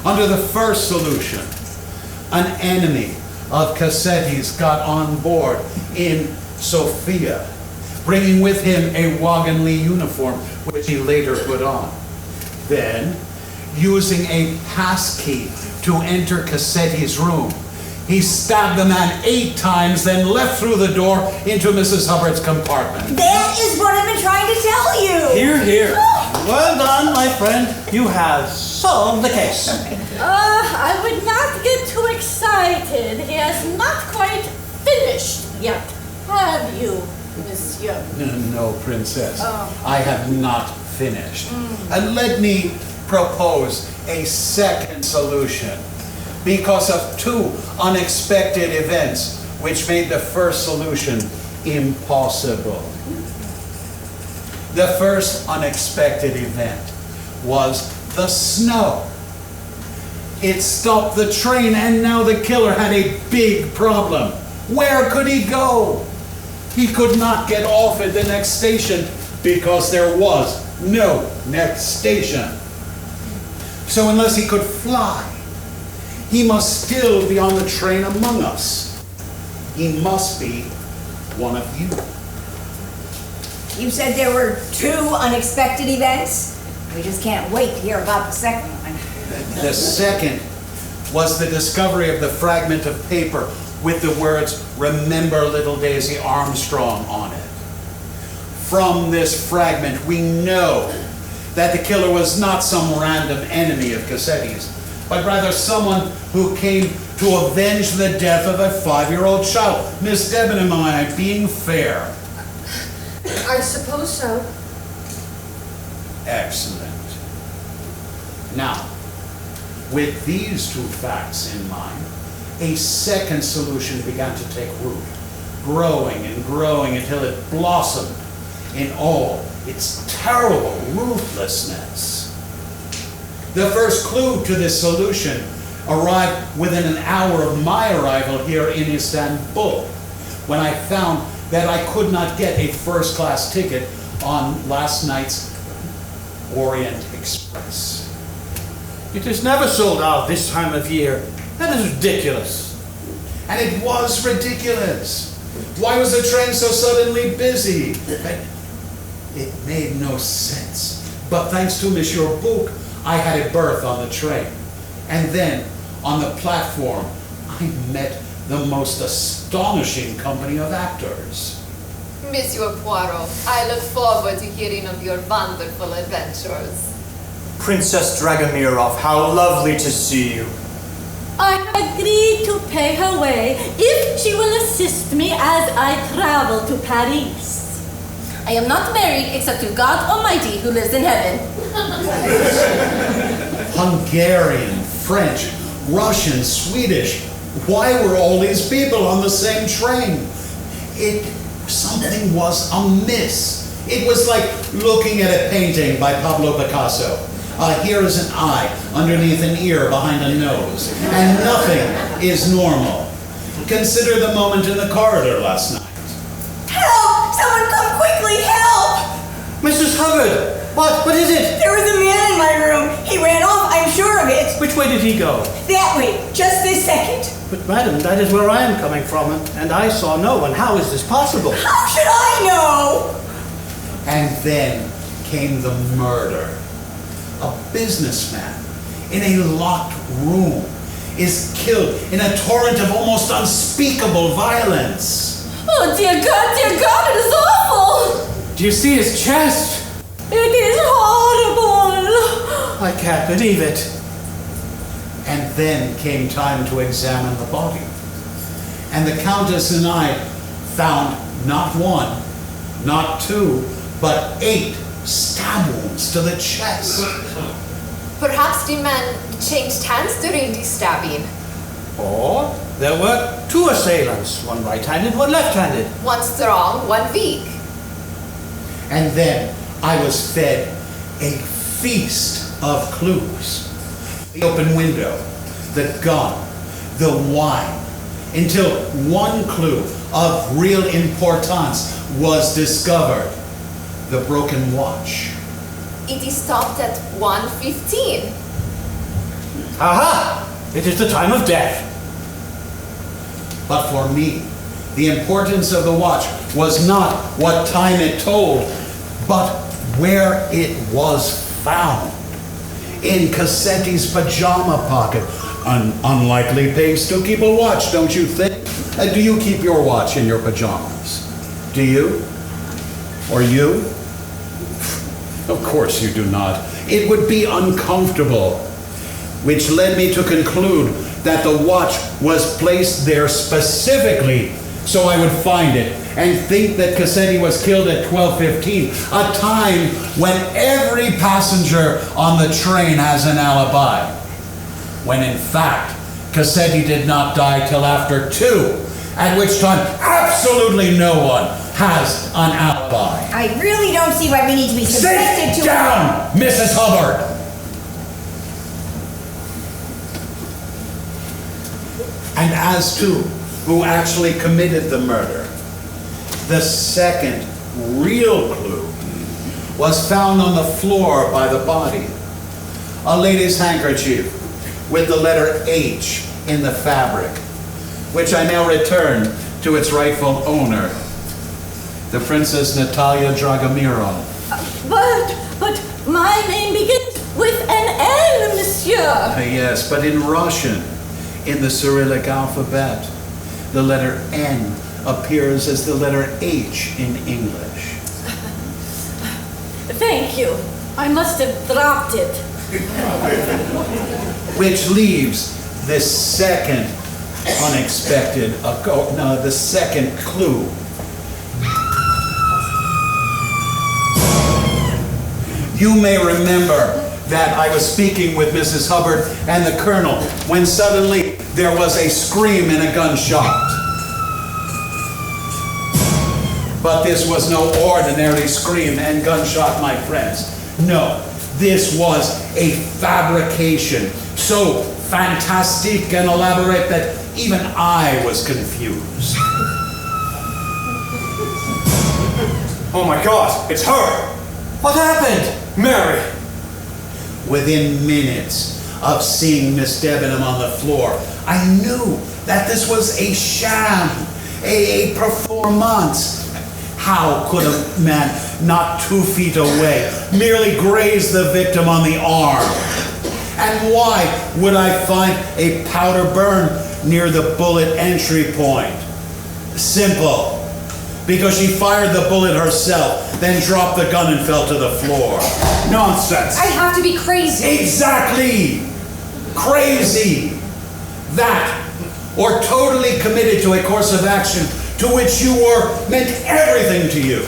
Under the first solution, an enemy of Cassetti's got on board in Sofia, bringing with him a Wagenly uniform, which he later put on. Then, using a passkey to enter Cassetti's room, he stabbed the man 8 times, then left through the door into Mrs. Hubbard's compartment. That is what I've been trying to tell you. Here, here. Well done, my friend. You have solved the case. I would not get too excited. He has not quite finished yet. Have you, monsieur? No, Princess. I have not finished. And let me propose a second solution because of 2 unexpected events which made the first solution impossible. The first unexpected event was the snow. It stopped the train, and now the killer had a big problem. Where could he go? He could not get off at the next station because there was no next station. So unless he could fly, he must still be on the train among us. He must be one of you. You said there were 2 unexpected events? We just can't wait to hear about the second one. The second was the discovery of the fragment of paper with the words, "Remember Little Daisy Armstrong" on it. From this fragment, we know that the killer was not some random enemy of Cassetti's, but rather someone who came to avenge the death of a 5-year-old child. Miss Debenham, am I being fair? I suppose so. Excellent. Now, with these 2 facts in mind, a second solution began to take root, growing and growing until it blossomed in all its terrible ruthlessness. The first clue to this solution arrived within an hour of my arrival here in Istanbul, when I found that I could not get a first-class ticket on last night's Orient Express. It is never sold out this time of year. That is ridiculous. And it was ridiculous. Why was the train so suddenly busy? It made no sense. But thanks to Monsieur Bouc, I had a berth on the train. And then, on the platform, I met the most astonishing company of actors. Monsieur Poirot, I look forward to hearing of your wonderful adventures. Princess Dragomirov, how lovely to see you. I agreed to pay her way if she will assist me as I travel to Paris. I am not married except to God Almighty who lives in heaven. Hungarian, French, Russian, Swedish. Why were all these people on the same train? Something was amiss. It was like looking at a painting by Pablo Picasso. Here is an eye, underneath an ear, behind a nose, and nothing is normal. Consider the moment in the corridor last night. Help! Someone come quickly! Help! Mrs. Hubbard! What is it? There was a man in my room. He ran off, I'm sure of it. Which way did he go? That way, just this second. But madam, that is where I am coming from, and I saw no one. How is this possible? How should I know? And then came the murder. A businessman in a locked room is killed in a torrent of almost unspeakable violence. Oh, dear God, it is awful! Do you see his chest? It is horrible! I can't believe it. And then came time to examine the body. And the Countess and I found not one, not two, but 8 stab wounds to the chest. Perhaps the man changed hands during the stabbing. Or there were 2 assailants, one right-handed, one left-handed. One strong, one weak. And then I was fed a feast of clues. The open window, the gun, the wine, until one clue of real importance was discovered. The broken watch. It is stopped at 1:15. Aha! It is the time of death. But for me, the importance of the watch was not what time it told, but where it was found. In Cassetti's pajama pocket. An unlikely place to keep a watch, don't you think? Do you keep your watch in your pajamas? Do you? Or you? Of course you do not. It would be uncomfortable. Which led me to conclude that the watch was placed there specifically so I would find it and think that Cassetti was killed at 12:15, a time when every passenger on the train has an alibi. When in fact, Cassetti did not die till after 2, at which time absolutely no one has an alibi. I really don't see why we need to be subjected to... Sit down, Mrs. Hubbard! And as to who actually committed the murder, the second real clue was found on the floor by the body. A lady's handkerchief with the letter H in the fabric, which I now return to its rightful owner, the Princess Natalia Dragomirov. But my name begins with an N, monsieur. Yes, but in Russian, in the Cyrillic alphabet, the letter N appears as the letter H in English. Thank you. I must have dropped it. Which leaves this second unexpected, the second clue. You may remember that I was speaking with Mrs. Hubbard and the Colonel when suddenly there was a scream and a gunshot. But this was no ordinary scream and gunshot, my friends. No, this was a fabrication so fantastic and elaborate that even I was confused. Oh my God, it's her! What happened? Mary! Within minutes of seeing Miss Debenham on the floor, I knew that this was a sham, a performance. How could a man not 2 feet away merely graze the victim on the arm? And why would I find a powder burn near the bullet entry point? Simple. Because she fired the bullet herself, then dropped the gun and fell to the floor. Nonsense. I have to be crazy. Exactly. Crazy. That, or totally committed to a course of action to which you were meant everything to you.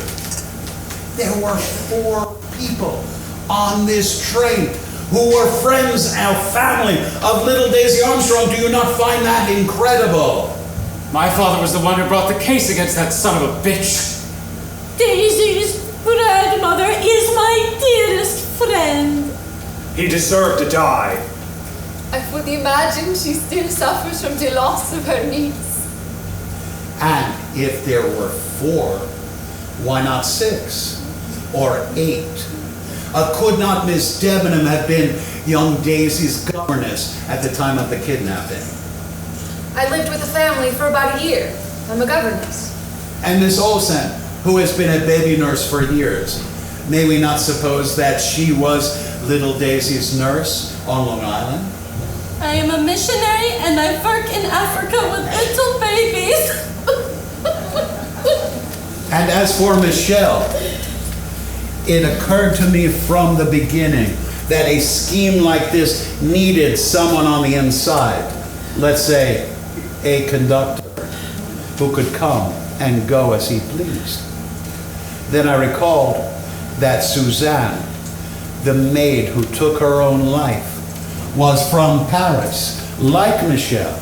There were 4 people on this train who were friends and family of little Daisy Armstrong. Do you not find that incredible? My father was the one who brought the case against that son of a bitch. Daisy's grandmother is my dearest friend. He deserved to die. I fully imagine she still suffers from the loss of her niece. And if there were 4, why not 6 or 8? Could not Miss Debenham have been young Daisy's governess at the time of the kidnapping? I lived with a family for about a year. I'm a governess. And Miss Olsen, who has been a baby nurse for years, may we not suppose that she was little Daisy's nurse on Long Island? I am a missionary and I work in Africa with little babies. And as for Michelle, it occurred to me from the beginning that a scheme like this needed someone on the inside. Let's say a conductor who could come and go as he pleased. Then I recalled that Suzanne, the maid who took her own life, was from Paris, like Michelle.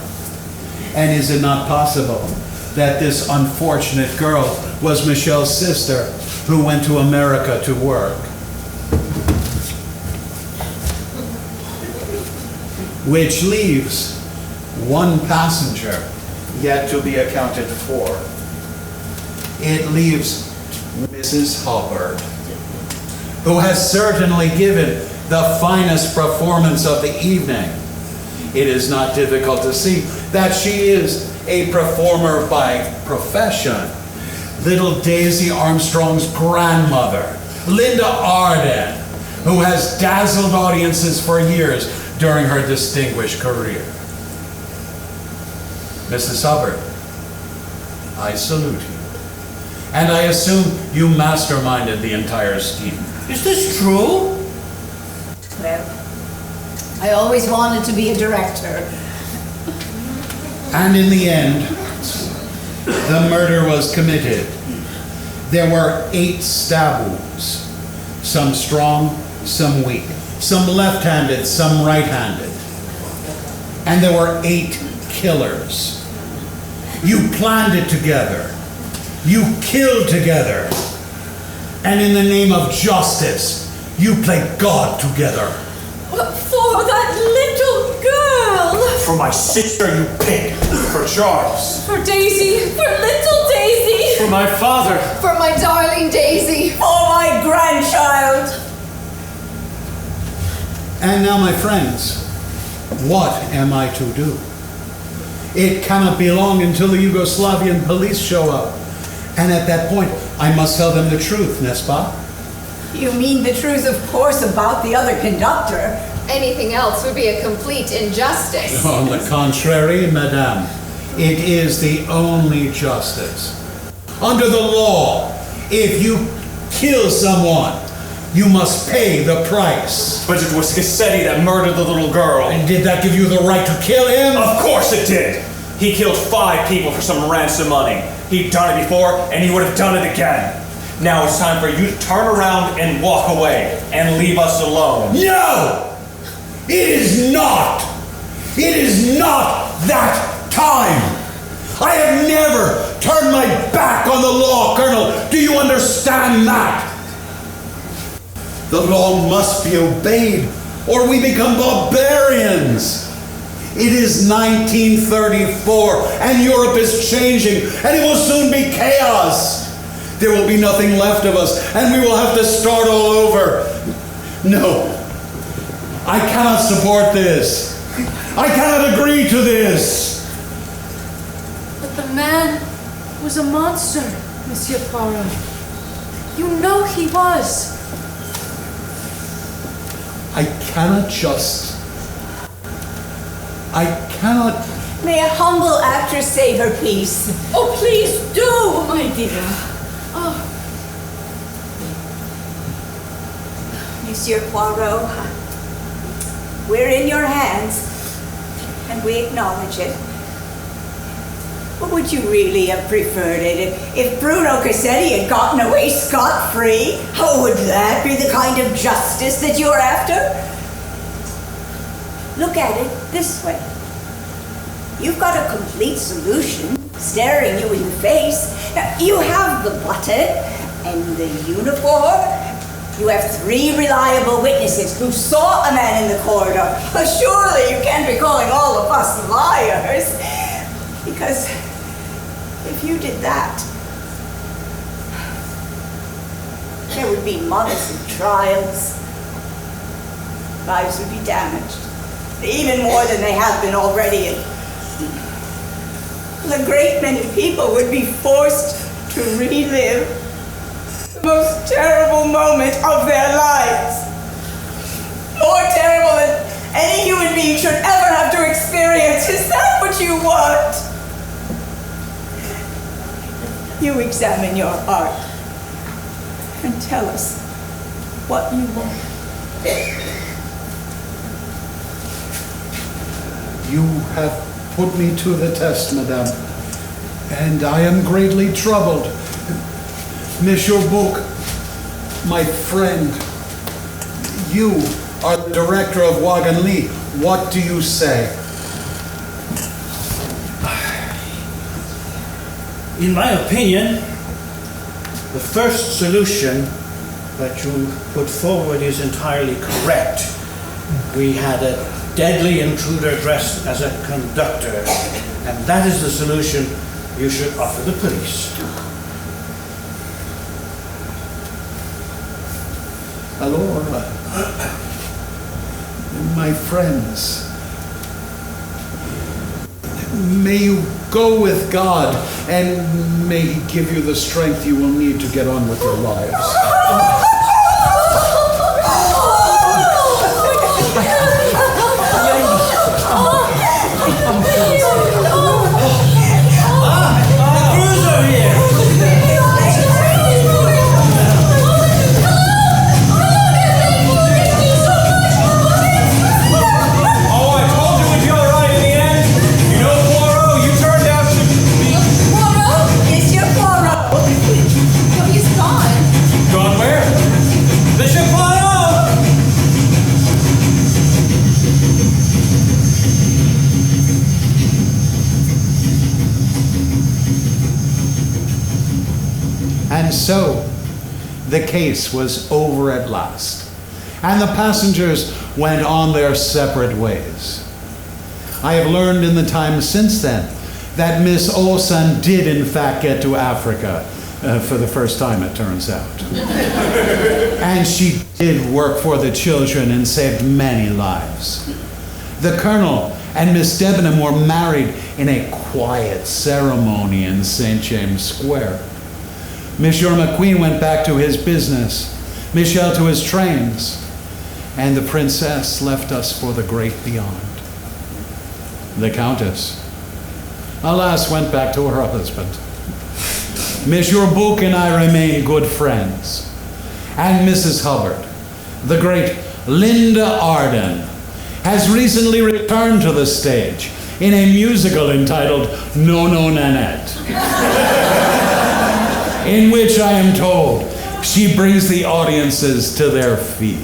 And is it not possible that this unfortunate girl was Michelle's sister who went to America to work? Which leaves one passenger yet to be accounted for. It leaves Mrs. Hubbard, who has certainly given the finest performance of the evening. It is not difficult to see that she is a performer by profession. Little Daisy Armstrong's grandmother, Linda Arden, who has dazzled audiences for years during her distinguished career. Mrs. Hubbard, I salute you. And I assume you masterminded the entire scheme. Is this true? Well, I always wanted to be a director. And in the end, the murder was committed. There were 8 stab wounds, some strong, some weak, some left-handed, some right-handed. And there were 8 killers. You planned it together. You killed together. And in the name of justice, you played God together. For that little girl. For my sister, you pig. For Charles. For Daisy. For little Daisy. For my father. For my darling Daisy. For my grandchild. And now, my friends, what am I to do? It cannot be long until the Yugoslavian police show up. And at that point, I must tell them the truth, n'est-ce pas? You mean the truth, of course, about the other conductor. Anything else would be a complete injustice. On the contrary, madame, it is the only justice. Under the law, if you kill someone, you must pay the price. But it was Cassetti that murdered the little girl. And did that give you the right to kill him? Of course it did. He killed 5 people for some ransom money. He'd done it before, and he would have done it again. Now it's time for you to turn around and walk away and leave us alone. No! It is not! It is not that time! I have never turned my back on the law, Colonel. Do you understand that? The law must be obeyed, or we become barbarians. It is 1934, and Europe is changing, and it will soon be chaos. There will be nothing left of us, and we will have to start all over. No, I cannot support this. I cannot agree to this. But the man was a monster, Monsieur Poirot. You know he was. I cannot May a humble actress say her piece? Oh, please do, my dear. Oh. Monsieur Poirot, we're in your hands, and we acknowledge it. But would you really have preferred it if Bruno Cassetti had gotten away scot-free? Oh, would that be the kind of justice that you're after? Look at it this way. You've got a complete solution staring you in the face. Now, you have the button and the uniform. You have 3 reliable witnesses who saw a man in the corridor. Well, surely you can't be calling all of us liars. Because if you did that, there would be months of trials. Lives would be damaged, even more than they have been already. A great many people would be forced to relive the most terrible moment of their lives. More terrible than any human being should ever have to experience. Is that what you want? You examine your heart and tell us what you want. You have put me to the test, madame, and I am greatly troubled. Monsieur Bouc, my friend, you are the director of Wagan Lee. What do you say? In my opinion, the first solution that you put forward is entirely correct. We had a deadly intruder dressed as a conductor, and that is the solution you should offer the police. Alors, my friends, may you go with God, and may He give you the strength you will need to get on with your lives. And so, the case was over at last, and the passengers went on their separate ways. I have learned in the time since then that Miss Olsen did in fact get to Africa, for the first time it turns out. And she did work for the children and saved many lives. The Colonel and Miss Debenham were married in a quiet ceremony in St. James Square. Monsieur McQueen went back to his business, Michel to his trains, and the princess left us for the great beyond. The Countess, alas, went back to her husband. Monsieur Bouc and I remain good friends. And Mrs. Hubbard, the great Linda Arden, has recently returned to the stage in a musical entitled No No Nanette, in which I am told she brings the audiences to their feet.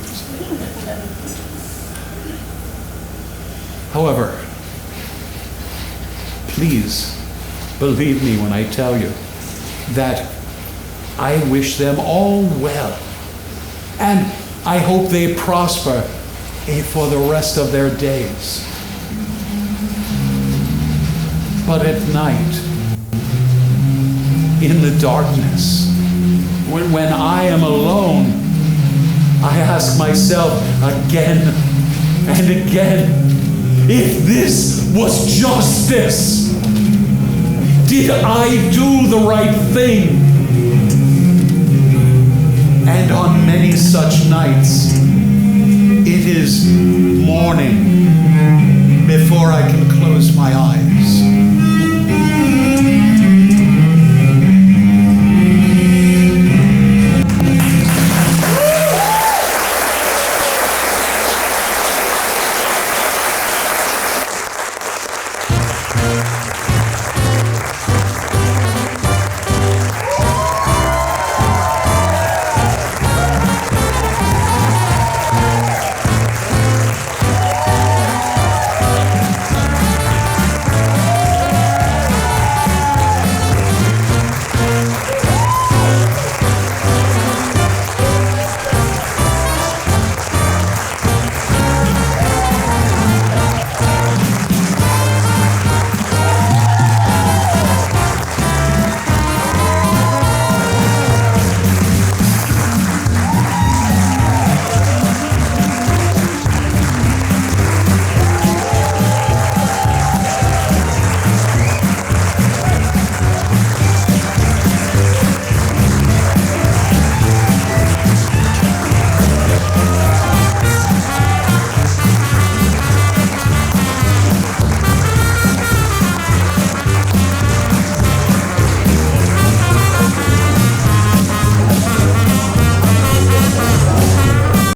However, please believe me when I tell you that I wish them all well, and I hope they prosper for the rest of their days. But at night, in the darkness, when I am alone, I ask myself again and again, if this was justice, did I do the right thing? And on many such nights, it is morning, before I can close my eyes.